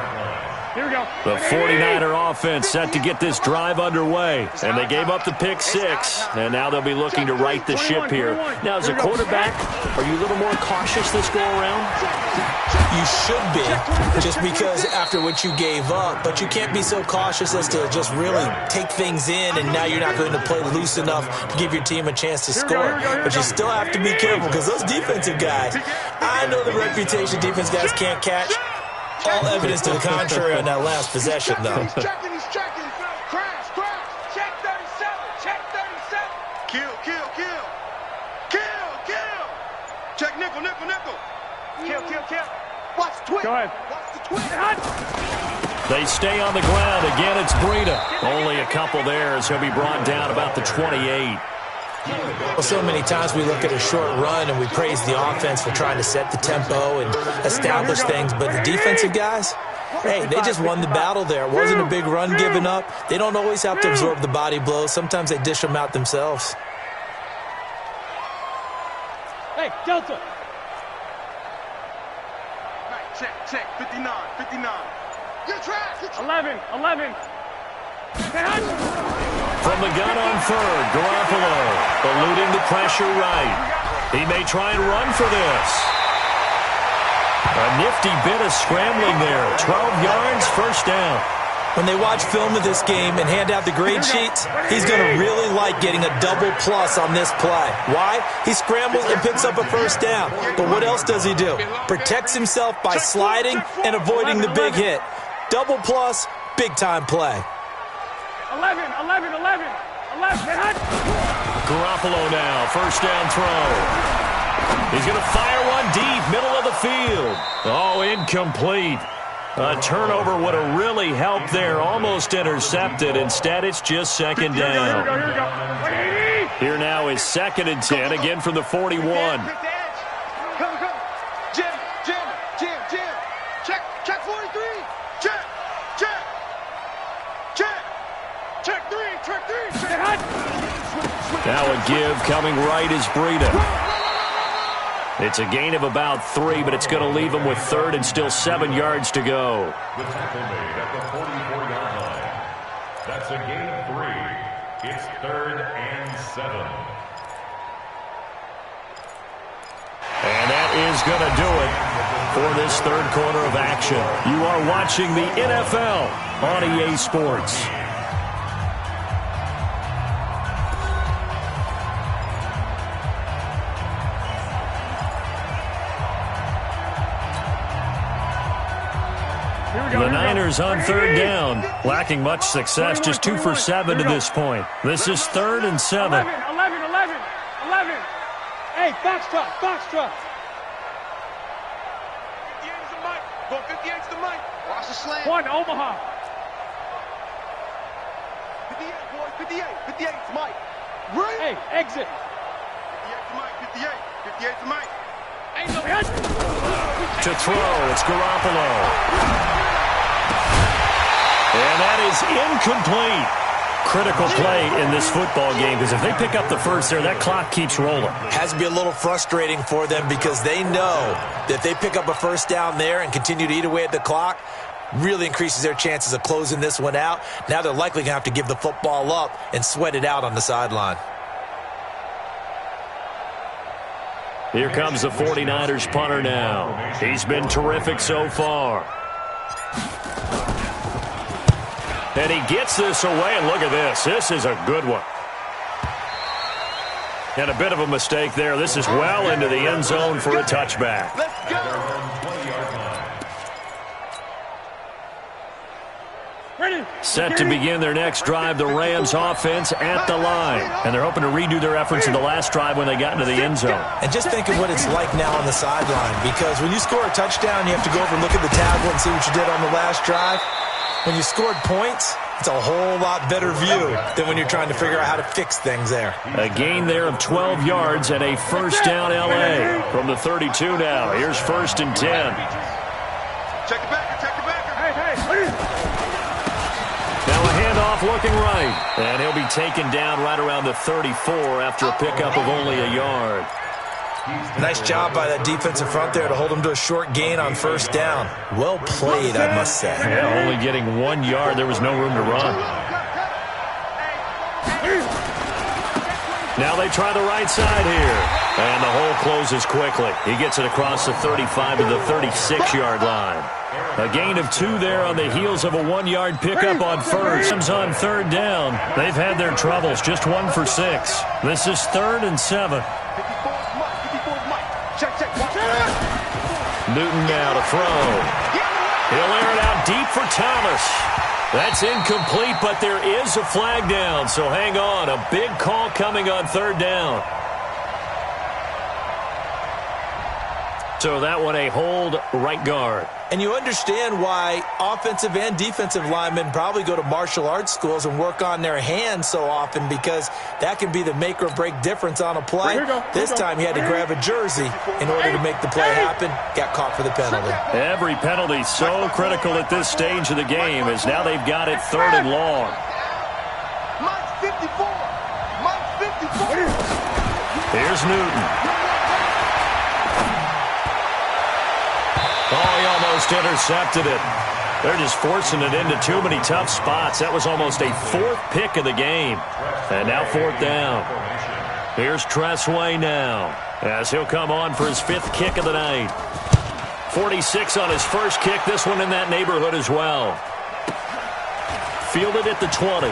Here we go. The 49er offense set to get this drive underway. And they gave up the pick six, and now they'll be looking to right the ship here. Now, as a quarterback, are you a little more cautious this go-around? You should be, just because after what you gave up. But you can't be so cautious as to just really take things in, and now you're not going to play loose enough to give your team a chance to score. But you still have to be careful, because those defensive guys, I know the reputation defense guys can't catch. All evidence to the contrary on that last possession, though. He's checking. Crash. Check 37. Check 37. Kill. Check nickel. Kill. Watch the twist. Go ahead. Watch the twist. They stay on the ground. Again, it's Breida. Only a couple there as he'll be brought down about the 28. Well, so many times we look at a short run and we praise the offense for trying to set the tempo and establish things, but the defensive guys, hey, they just won the battle there. It wasn't a big run given up. They don't always have to absorb the body blows. Sometimes they dish them out themselves. Hey, Delta. Right, check. 59. You're trash. 11. From the gun on third, Garoppolo eluding the pressure right. He may try and run for this. A nifty bit of scrambling there. 12 yards, first down. When they watch film of this game and hand out the grade sheets, he's going to really like getting a double plus on this play. Why? He scrambles and picks up a first down. But what else does he do? Protects himself by sliding and avoiding the big hit. Double plus, big-time play. 11. Garoppolo now, first down throw. He's going to fire one deep, middle of the field. Oh, incomplete. A turnover would have really helped there, almost intercepted. Instead, it's just second down. Here now is 2nd and 10, again from the 41. Come. Jim. Check 43. Check 3. Now a give coming right is Breida. It's a gain of about 3, but it's going to leave him with 3rd and still 7 yards to go. The tackle made at the 44-yard line. That's a gain of 3. It's 3rd and 7. And that is going to do it for this third quarter of action. You are watching the NFL on EA Sports. The Niners on 3rd down, lacking much success, just 2 for 7 to this point. This is 3rd and 7. 11. Hey, box truck. 58's the mic. 58's the mic. Watch the slant. 1, Omaha. 58, boys. 58's the mic. Hey, exit. 58's the mic. 58's the mic. To throw, it's Garoppolo. And that is incomplete. critical play in this football game, because if they pick up the first there, that clock keeps rolling. Has to be a little frustrating for them because they know that if they pick up a first down there and continue to eat away at the clock, really increases their chances of closing this one out. Now they're likely going to have to give the football up and sweat it out on the sideline. Here comes the 49ers punter now. He's been terrific so far. And he gets this away, and look at this. This is a good one. And a bit of a mistake there. This is well into the end zone for a touchback. Let's go. Set to begin their next drive, the Rams offense at the line. And they're hoping to redo their efforts in the last drive when they got into the end zone. And just think of what it's like now on the sideline, because when you score a touchdown, you have to go over and look at the tablet and see what you did on the last drive. When you scored points, it's a whole lot better view than when you're trying to figure out how to fix things there. A gain there of 12 yards and a first down L.A. from the 32 now. Here's 1st and 10. Check it back. Hey. Now a handoff looking right. And he'll be taken down right around the 34 after a pickup of only a yard. Nice job by that defensive front there to hold him to a short gain on first down. Well played, I must say. Yeah, only getting 1 yard. There was no room to run. Now they try the right side here. And the hole closes quickly. He gets it across the 35 to the 36-yard line. A gain of 2 there on the heels of a 1-yard pickup on first. On third down. They've had their troubles. Just 1 for 6. This is 3rd and 7. Newton now to throw. He'll air it out deep for Thomas. That's incomplete, but there is a flag down, so hang on. A big call coming on 3rd down. So that one a hold, right guard. And you understand why offensive and defensive linemen probably go to martial arts schools and work on their hands so often, because that can be the make or break difference on a play. This time he had to grab a jersey in order to make the play happen. Got caught for the penalty. Every penalty so critical at this stage of the game, as now they've got it 3rd and long. Mike's 54. Here's Newton. Oh, he almost intercepted it. They're just forcing it into too many tough spots. That was almost a 4th pick of the game. And now 4th down. Here's Tressway now, as he'll come on for his 5th kick of the night. 46 on his first kick. This one in that neighborhood as well. Fielded at the 20.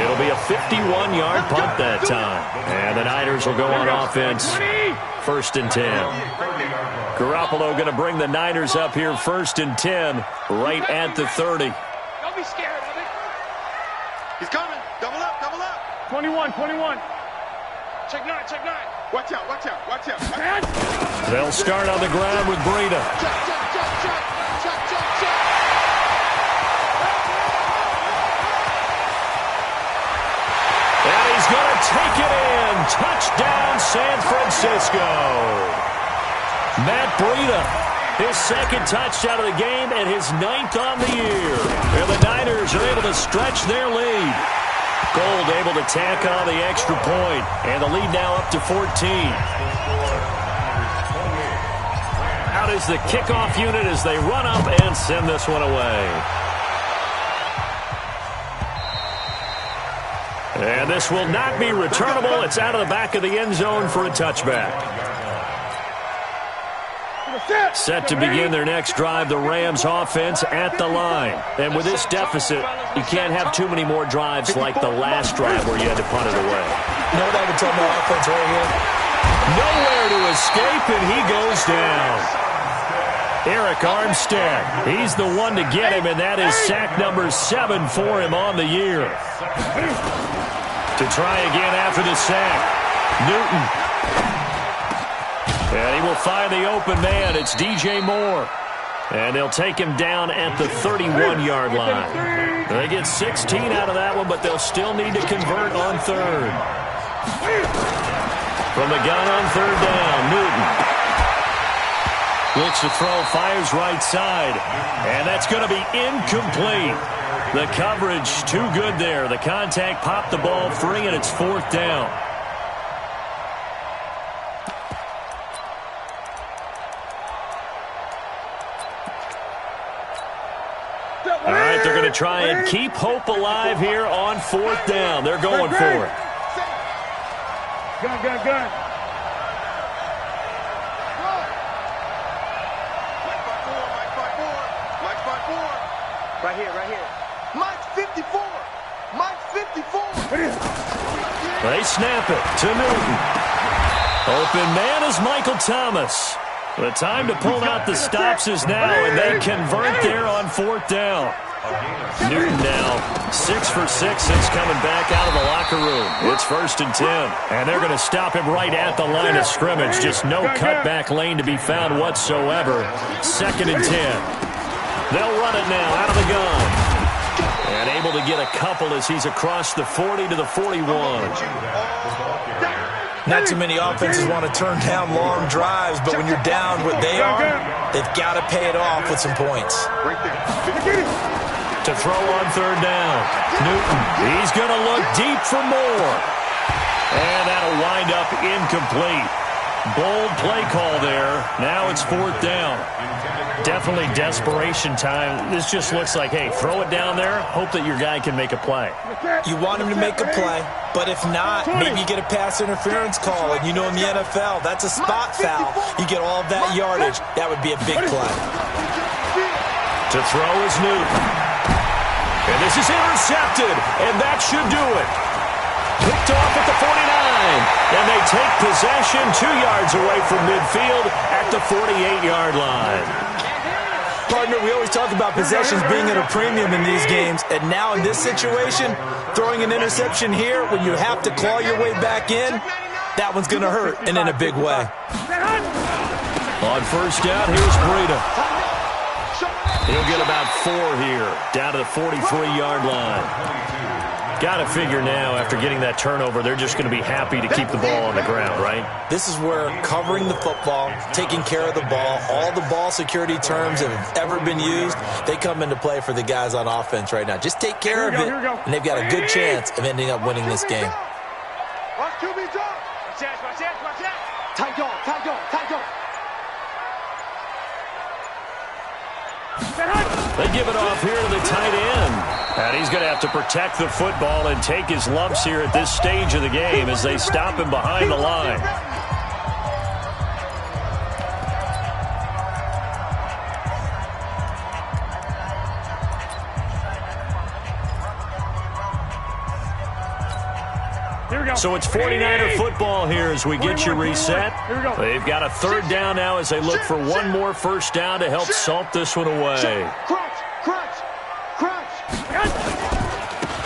It'll be a 51-yard punt that time. And the Niners will go on offense. 1st and 10. Garoppolo going to bring the Niners up here 1st and 10 right at the 30. Don't be scared of it. He's coming. Double up. 21. Check 9. Watch out. They'll start on the ground with Breida. Check. And he's going to take it in. Touchdown, San Francisco. Matt Breida, his 2nd touchdown of the game and his 9th on the year. And the Niners are able to stretch their lead. Gold able to tack on the extra point, and the lead now up to 14. Out is the kickoff unit as they run up and send this one away. And this will not be returnable. It's out of the back of the end zone for a touchback. Set to begin their next drive, the Rams offense at the line. And with this deficit, you can't have too many more drives like the last drive where you had to punt it away. You know what I would tell my offense right here? Nowhere to escape, and he goes down. Eric Armstead, he's the one to get him, and that is sack number 7 for him on the year. To try again after the sack, Newton. And he will find the open man. It's DJ Moore. And they'll take him down at the 31-yard line. They get 16 out of that one, but they'll still need to convert on 3rd. From the gun on 3rd down, Newton. Looks to throw, fires right side. And that's going to be incomplete. The coverage too good there. The contact popped the ball free, and it's 4th down. All right, they're going to try and keep hope alive here on 4th down. They're going for it. Gun. Right here. Mike's 54. They snap it to Newton. Open man is Michael Thomas. The time to pull out the stops is now, and they convert there on 4th down. Newton now 6 for 6 since coming back out of the locker room. It's 1st and 10, and they're going to stop him right at the line of scrimmage. Just no cutback lane to be found whatsoever. 2nd and 10. They'll run it now out of the gun. And able to get a couple as he's across the 40 to the 41. Not too many offenses want to turn down long drives, but when you're down what they are, they've got to pay it off with some points. To throw on 3rd down. Newton, he's going to look deep for more. And that'll wind up incomplete. Bold play call there. Now it's 4th down. Definitely desperation time. This just looks like, hey, throw it down there, hope that your guy can make a play. You want him to make a play, but if not, maybe you get a pass interference call, and you know in the NFL, that's a spot foul. You get all of that yardage. That would be a big play. To throw is Newton. And this is intercepted, and that should do it. Picked off at the 49, and they take possession 2 yards away from midfield at the 48-yard line. Partner, we always talk about possessions being at a premium in these games, and now in this situation, throwing an interception here when you have to claw your way back in, that one's going to hurt, and in a big way. On 1st down, here's Breida. He'll get about 4 here, down to the 43-yard line. Got to figure now, after getting that turnover, they're just going to be happy to keep the ball on the ground, right? This is where covering the football, taking care of the ball, all the ball security terms that have ever been used, they come into play for the guys on offense right now. Just take care of it, and they've got a good chance of ending up winning this game. Watch that. Tight dog. They give it off here to the tight end. And he's going to have to protect the football and take his lumps here at this stage of the game as they stop him behind the line. So it's 49er football here as we get you reset. They've got a 3rd down now as they look for one more 1st down to help salt this one away.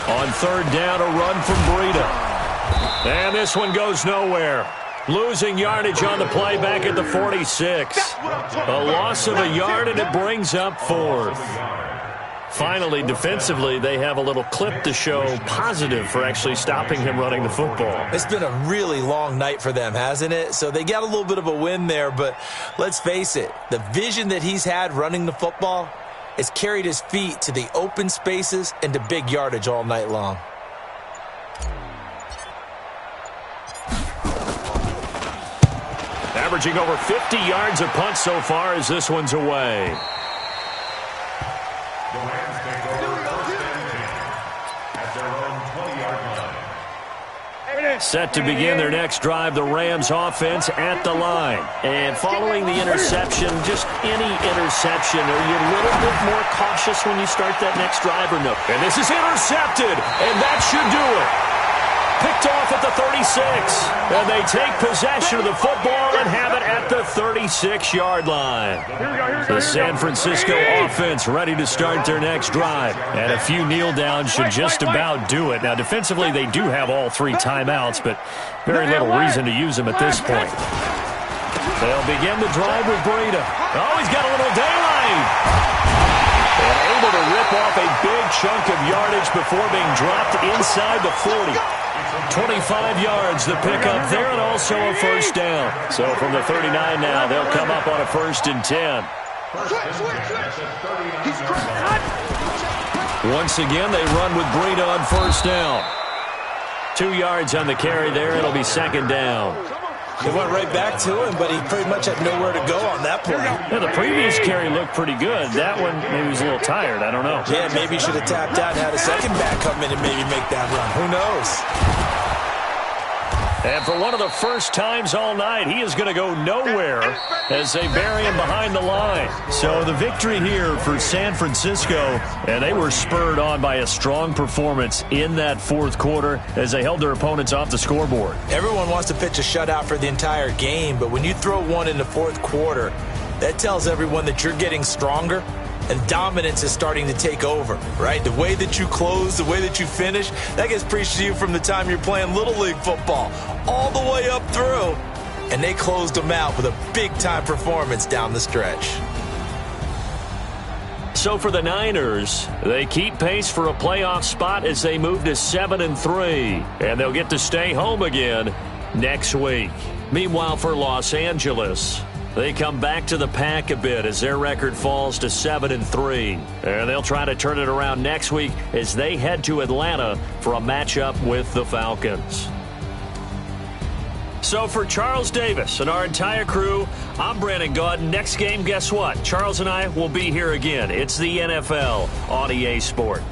On 3rd down, a run from Breida. And this one goes nowhere. Losing yardage on the play back at the 46. A loss of a yard, and it brings up 4th. Finally, defensively, they have a little clip to show positive for actually stopping him running the football. It's been a really long night for them, hasn't it? So they got a little bit of a win there, but let's face it, the vision that he's had running the football has carried his feet to the open spaces and to big yardage all night long. Averaging over 50 yards a punt so far as this one's away. Set to begin their next drive, the Rams offense at the line. And following the interception, just any interception, are you a little bit more cautious when you start that next drive or no? And this is intercepted, and that should do it. Picked off at the 36, and they take possession of the football and have it at the 36-yard line. The San Francisco offense ready to start their next drive, and a few kneel downs should just about do it. Now, defensively, they do have all 3 timeouts, but very little reason to use them at this point. They'll begin the drive with Breida. Oh, he's got a little daylight. And able to rip off a big chunk of yardage before being dropped inside the 40. 25 yards the pickup there, and also a 1st down. So from the 39 now, they'll come up on a 1st and 10. Once again, they run with Breida on first down. 2 yards on the carry there. It'll be second down. They went right back to him, but he pretty much had nowhere to go on that play. Yeah, the previous carry looked pretty good. That one, maybe he was a little tired. I don't know. Yeah, maybe he should have tapped out and had a second back come in and maybe make that run. Who knows? And for one of the first times all night, he is going to go nowhere as they bury him behind the line. So the victory here for San Francisco, and they were spurred on by a strong performance in that fourth quarter as they held their opponents off the scoreboard. Everyone wants to pitch a shutout for the entire game, but when you throw one in the fourth quarter, that tells everyone that you're getting stronger and dominance is starting to take over, right? The way that you close, the way that you finish, that gets preached to you from the time you're playing Little League football all the way up through. And they closed them out with a big-time performance down the stretch. So for the Niners, they keep pace for a playoff spot as they move to 7-3. And they'll get to stay home again next week. Meanwhile, for Los Angeles, they come back to the pack a bit as their record falls to 7-3. And they'll try to turn it around next week as they head to Atlanta for a matchup with the Falcons. So for Charles Davis and our entire crew, I'm Brandon Gaudin. Next game, guess what? Charles and I will be here again. It's the NFL on EA Sport.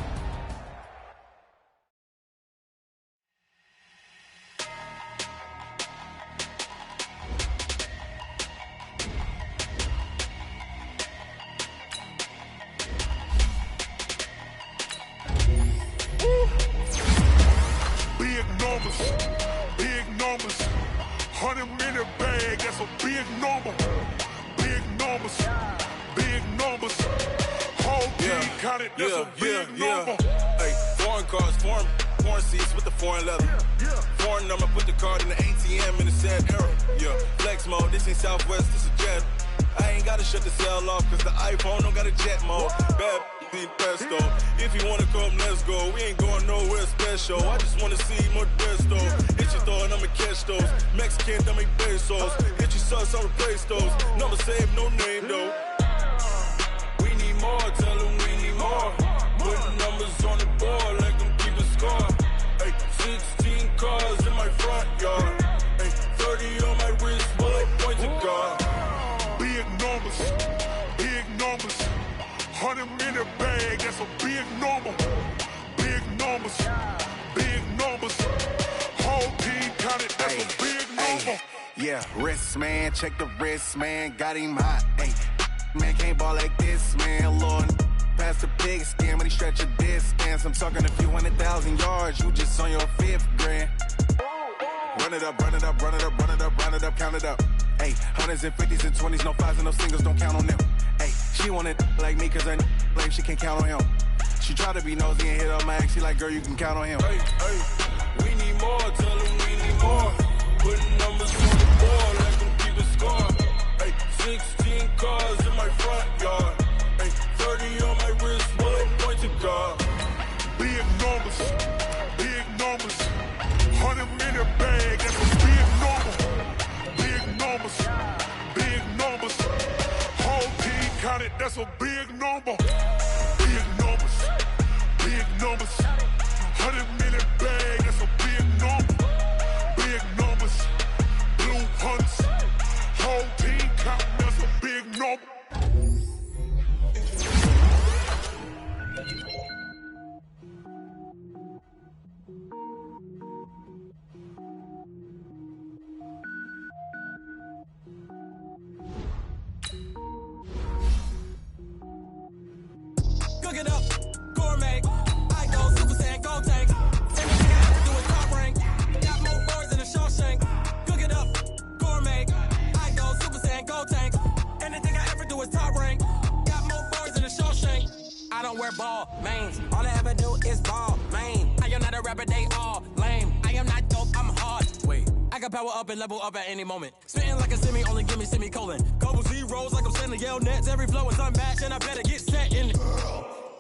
Check the wrist, man, got him hot. Ay, man, can't ball like this, man. Lord, past the pig skin when he stretch a distance. I'm talking a few 100,000 yards, you just on your 5th grand. Run it up, run it up, run it up, run it up, run it up, count it up. Ay, hundreds and 50s and 20s, no 5s and no singles, don't count on them. Ay, she want it like me, cause her blame, she can't count on him. She try to be nosy and hit up my ex, she like, girl, you can count on him. Hey, hey, we need more, tell them we need more. Putting numbers on the board like them keep a score. Hey, 16 cars in my front yard. Hey, 30 on my wrist, bullet point to God. Big numbers, 100-minute bag, that's a big number. Big numbers, whole team counted, that's a big number. Big numbers, 100-minute bag, that's a big number. Big numbers, blue hunts, whole team counting, that's a big number. Cook it up, gourmet. I go Super Saiyan, go tank. Everything I have to do is top rank. Got more boards than a Shawshank. Cook it up, gourmet. I go Super Saiyan, go tank. Anything I ever do is top rank. Got more boards than a Shawshank. I don't wear ball mains. All I ever do is ball main. I am not a rapper, they all lame. I am not dope, I'm hard. Wait, I can power up and level up at any moment. Spitting like a semi, only give me semicolon. Couple zeros like I'm sending yell nets. Every flow is unmatched and I better get set in.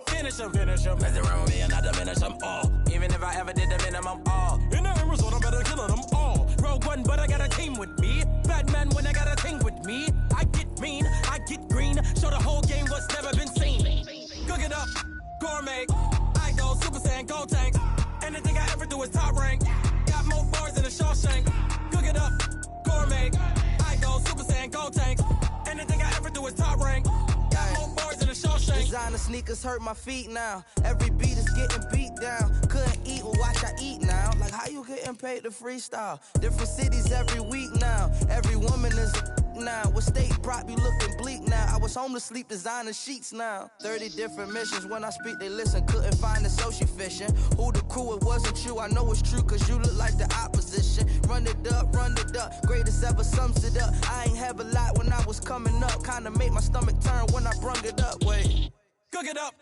Finish him. Mess around with me and I diminish them all. Even if I ever did the minimum all. In the end result, I'm better killing them all. Rogue One, but I got a team with me. Batman when I got a team with me. I get mean, I get green. Show the whole game what's never been seen. Cook it up, gourmet. Saiyan gold tanks. Anything I ever do is top rank. Got more bars than a Shawshank. Cook it up, gourmet. I go Super Saiyan gold tanks. Anything I ever do is top rank. Got more bars than a Shawshank. Designer sneakers hurt my feet now. Every beat is getting beat down. Couldn't eat, well watch I eat now. Like how you getting paid to freestyle? Different cities every week now. Every woman is now. What state prop you looking bleak now? I was homeless, sleep designer sheets now. 30 different missions. When I speak they listen. Couldn't find the social fishing. Who the crew? It wasn't you. I know it's true cause you look like the opposition. Run it up, greatest ever sums it up. I ain't have a lot when I was coming up. Kinda made my stomach turn when I brung it up. Wait. Cook it up,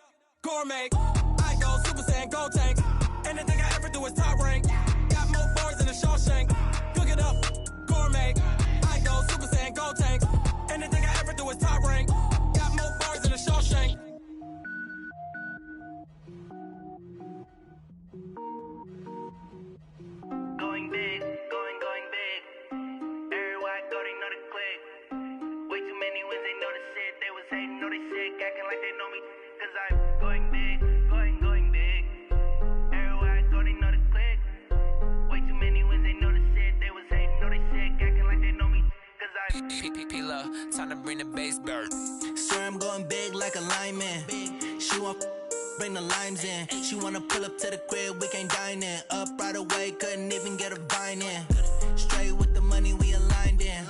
gourmet. I go Super Saiyan gold tanks. Anything I ever do is top rank. Got more bars than a Shawshank. Cook it up, gourmet. I go Super Saiyan gold tanks. Anything I ever do is top rank. Got more bars than a Shawshank. Going big, going big. Everywhere I go, they know the click. Way too many wins, they know the shit. They was hating, know they sick, acting like they know me. Cause I'm going big, going big. Everywhere I go, they know the click. Way too many wins, they know the shit. They was hating, know they sick, acting like they know me. Cause I'm P-P-P-Love, time to bring the bass bird. Swear I'm going big like a lineman. She want bring the limes in. She wanna pull up to the crib, we can't dine in. Up right away, couldn't even get a vine in. Straight with the money we aligned in.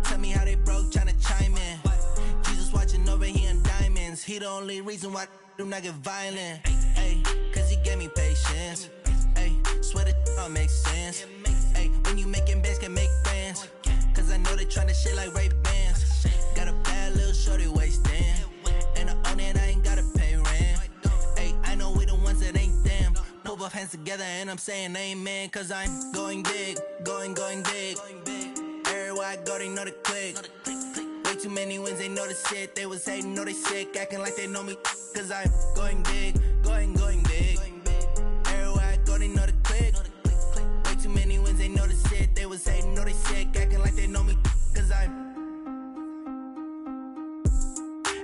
Tell me how they broke, tryna chime in. Jesus watching over here in diamonds. He the only reason why do not get violent. Ay, cause he gave me patience. Ay, swear that all makes sense. Ay, when you making bands, can make friends. Cause I know they tryna shit like Ray-Bans. Got a bad little shorty wasting. And I own it, I ain't gotta pay rent. Ay, I know we the ones that ain't them. Pull both hands together and I'm saying amen. Cause I'm going big, going big. Everywhere I go, they know the click. Way too many wins, they know the shit. They was hating, know they sick, acting like they know me. Cause I'm going big, going big. Everywhere I go, they know the click. Way too many wins, they know the shit. They was hating, know they sick, acting like they know me. Cause I'm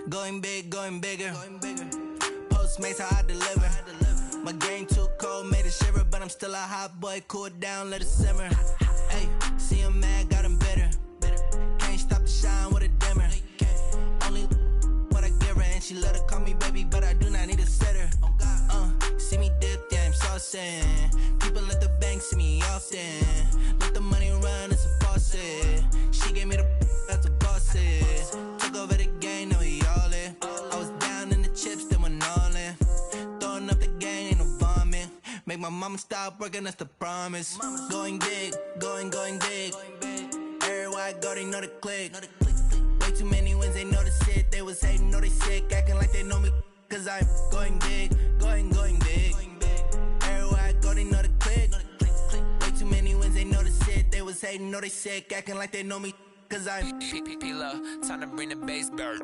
going big, going bigger. Postmates how I deliver. My game too cold, made it shiver. But I'm still a hot boy, cool it down, let it simmer. Hey, see him mad, got him bitter. Can't stop the shine with a dimmer. Only what I give her, and she let her call me baby, but I do not need a sitter. See me dip, yeah, I'm saucing. People at the bank see me often. Let the money run, it's a faucet. She gave me the that's a boss it. Took over the game, now we all in. I was down in the chips, then went all in. Throwing up the game, ain't no vomit. Make my mama stop working, that's the promise. Going big, going big. Everywhere I go, they know the click. Way too many wins, they know the shit. They was hating, know they sick, acting like they know me. Cause I'm going big, going big. Everywhere I go, they know the click. Way too many wins, they know the shit. They was hating, know they sick, acting like they know me. Cause I'm P-P-P-Love, time to bring the bass bird.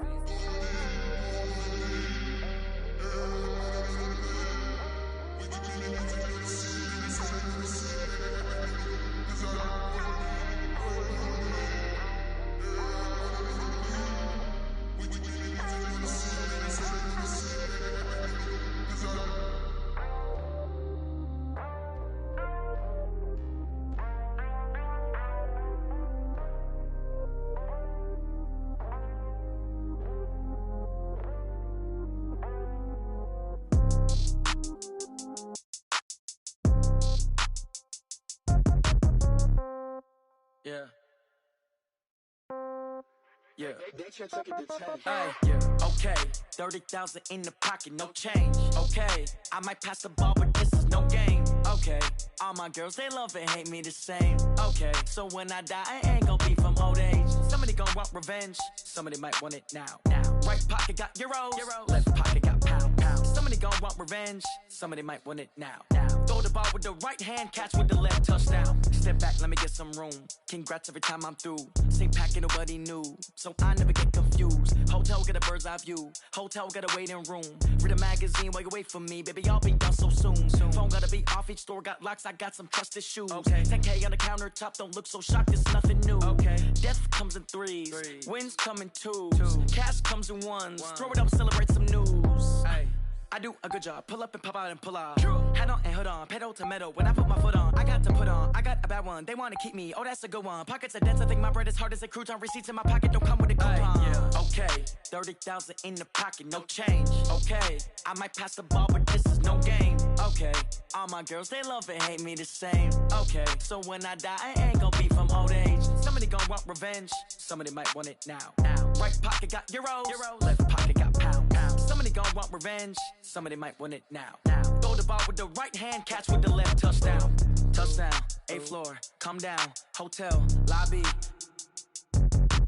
Yeah. Hey, yeah. Okay, 30,000 in the pocket, no change. Okay, I might pass the ball, but this is no game. Okay, all my girls, they love and hate me the same. Okay, so when I die, I ain't gon' be from old age. Somebody gon' want revenge, somebody might want it now. Right pocket got euros, left pocket got pounds. Somebody gon' want revenge, somebody might want it now. Throw the ball with the right hand, catch with the left, touchdown. Step back, let me get some room. Congrats every time I'm through. Same packet, nobody knew, so I never get confused. Hotel got a bird's eye view, hotel got a waiting room. Read a magazine while you wait for me, baby, I'll be done so soon. Phone gotta be off, each store got locks, I got some trusted shoes. Okay, 10K on the countertop, don't look so shocked, it's nothing new. Okay, death comes in threes, wins come in twos, cash comes in ones. Throw it up, celebrate some news. Ay, I do a good job, pull up and pop out and pull out. Head on and hood on, pedal to metal. When I put my foot on, I got to put on. I got a bad one, they wanna keep me. Oh, that's a good one. Pockets are dense, I think my bread is hard as a crouton. Receipts in my pocket don't come with a coupon. Okay, 30,000 in the pocket, no change. Okay, I might pass the ball, but this is no game. Okay, all my girls, they love and hate me the same. Okay, so when I die, I ain't gon' be from old age. Somebody gon' want revenge, somebody might want it now. Right pocket got euros, left pocket got pound. Somebody gon' want revenge, somebody might want it now. Throw the ball with the right hand, catch with the left, touchdown. Touchdown, 8th floor, come down, hotel, lobby.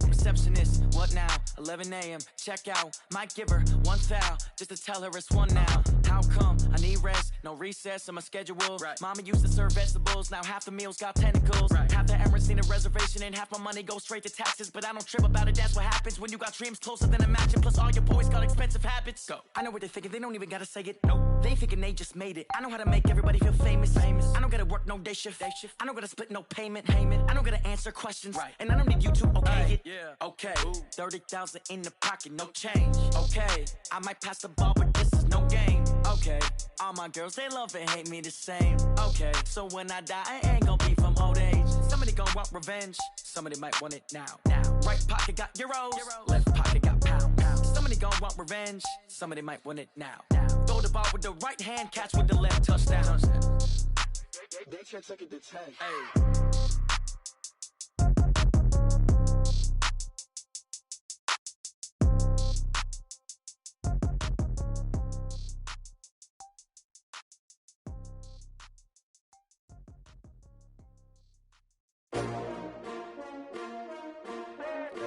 Receptionist, what now? 11 a.m. check out. Might give her one foul just to tell her it's one now. How come? I need rest, no recess in my schedule. Mama used to serve vegetables, now half the meals got tentacles. Half the Emirates need a reservation and half my money goes straight to taxes. But I don't trip about it, that's what happens when you got dreams closer than a match. And plus all your boys got expensive habits. Go. I know what they're thinking, they don't even gotta say it. Nope. They ain't thinking they just made it. I know how to make everybody feel famous. I don't gotta work no day shift. I don't gotta split no payment. I don't gotta answer questions. And I don't need you to okay it. Okay, 30,000 in the pocket, no change. Okay, I might pass the ball, but this is no game. Okay, all my girls, they love and hate me the same. Okay, so when I die, I ain't gon' be from old age. Somebody gon' want revenge, somebody might want it now. Right pocket got euros, left pocket got pound. Somebody gon' want revenge, somebody might want it now. Throw the ball with the right hand, catch with the left, touchdown. They can't take it to 10.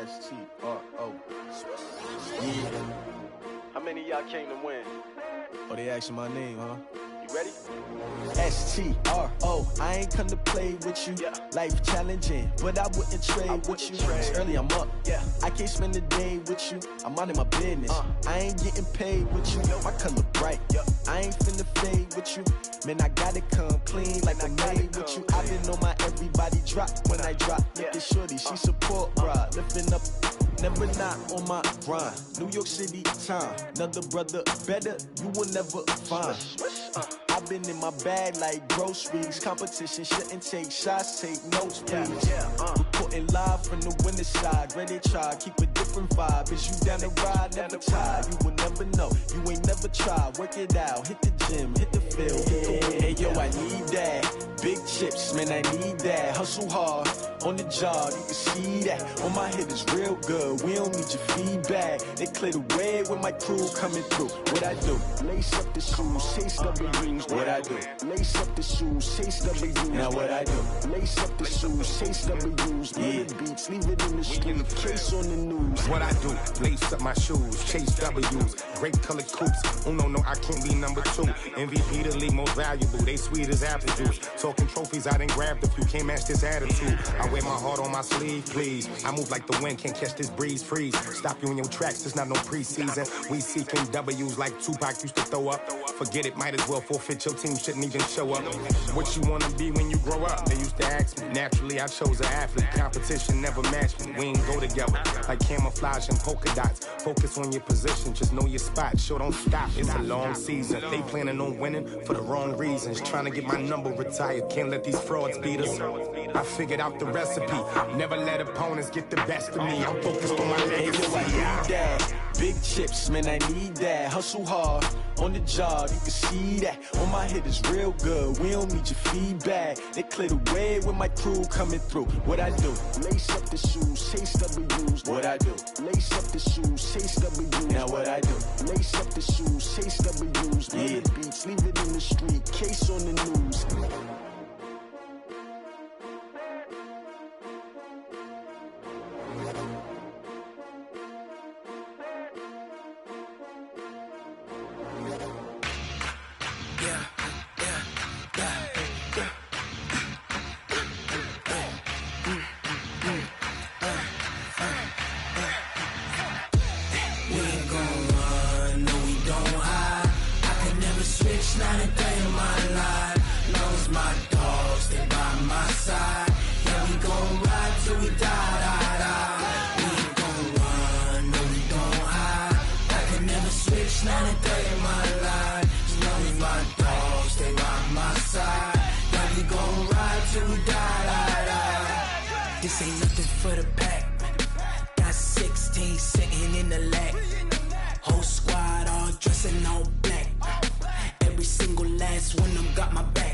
S-T-R-O. Yeah. How many of y'all came to win? Oh, they asking my name, huh? You ready? S-T-R-O. I ain't come to play with you. Life challenging, but I wouldn't trade with you. It's early, I'm up. I can't spend the day with you. I'm out of my business. I ain't getting paid with you. My color bright. I ain't finna fade with you. Man, I gotta come clean like I made with you. I been on my everybody drop when I drop. Look at shorty, she support bra. Lifting up, never not on my grind. New York City time. Another brother better, you will never find. I've been in my bag like groceries. Competition shouldn't take shots, take notes, please. Reporting live from the winter side. Ready to try, keep a different vibe. Is you down the ride, never tired. You will never know, you ain't never tried. Work it out, hit the gym, hit the field, hit the wind. Hey yo, I need that. Big chips, man, I need that. Hustle hard, on the job, you can see that. On my head is real good, we don't need your feedback. They clear the way with my crew coming through. What I do? Lace up the shoes, chase W's. What I do? Lace up the shoes, chase W's. Now what I do? Lace up the shoes, chase W's. Murder beats, leave it in the street, case on the news. What I do? Lace up my shoes, chase W's. Great colored coops. Oh no, I can't be number 2. MVP the league most valuable. They sweet as apple juice. Talking trophies, I done grabbed a few. Can't match this attitude. I wear my heart on my sleeve, please. I move like the wind, can't catch this breeze. Freeze. Stop you in your tracks, there's not no preseason. We seeking W's like Tupac used to throw up. Forget it, might as well forfeit. Your team shouldn't even show up. What you wanna be when you grow up? They used to ask me. Naturally, I chose an athlete. Competition never matched me. We ain't go together like camouflage and polka dots. Focus on your position, just know your spot. Sure, don't stop. It's a long season. They planning on winning for the wrong reasons. Trying to get my number retired. Can't let these frauds beat us. I figured out the recipe. Never let opponents get the best of me. I'm focused on my legacy. I need that. Big chips, man, I need that. Hustle hard, on the job, you can see that. On my head is real good, we don't need your feedback. They clear the way with my crew coming through. What I do? Lace up the shoes, chase W's. What I do? Lace up the shoes, chase W's. Now what I do? Lace up the shoes, chase W's. Murder beats, leave it in the street, case on the news. Not a day in my life, knows my This ain't nothing for the pack. Got 16 sitting in the lag. Whole squad all dressing all black. Every single last one of them got my back.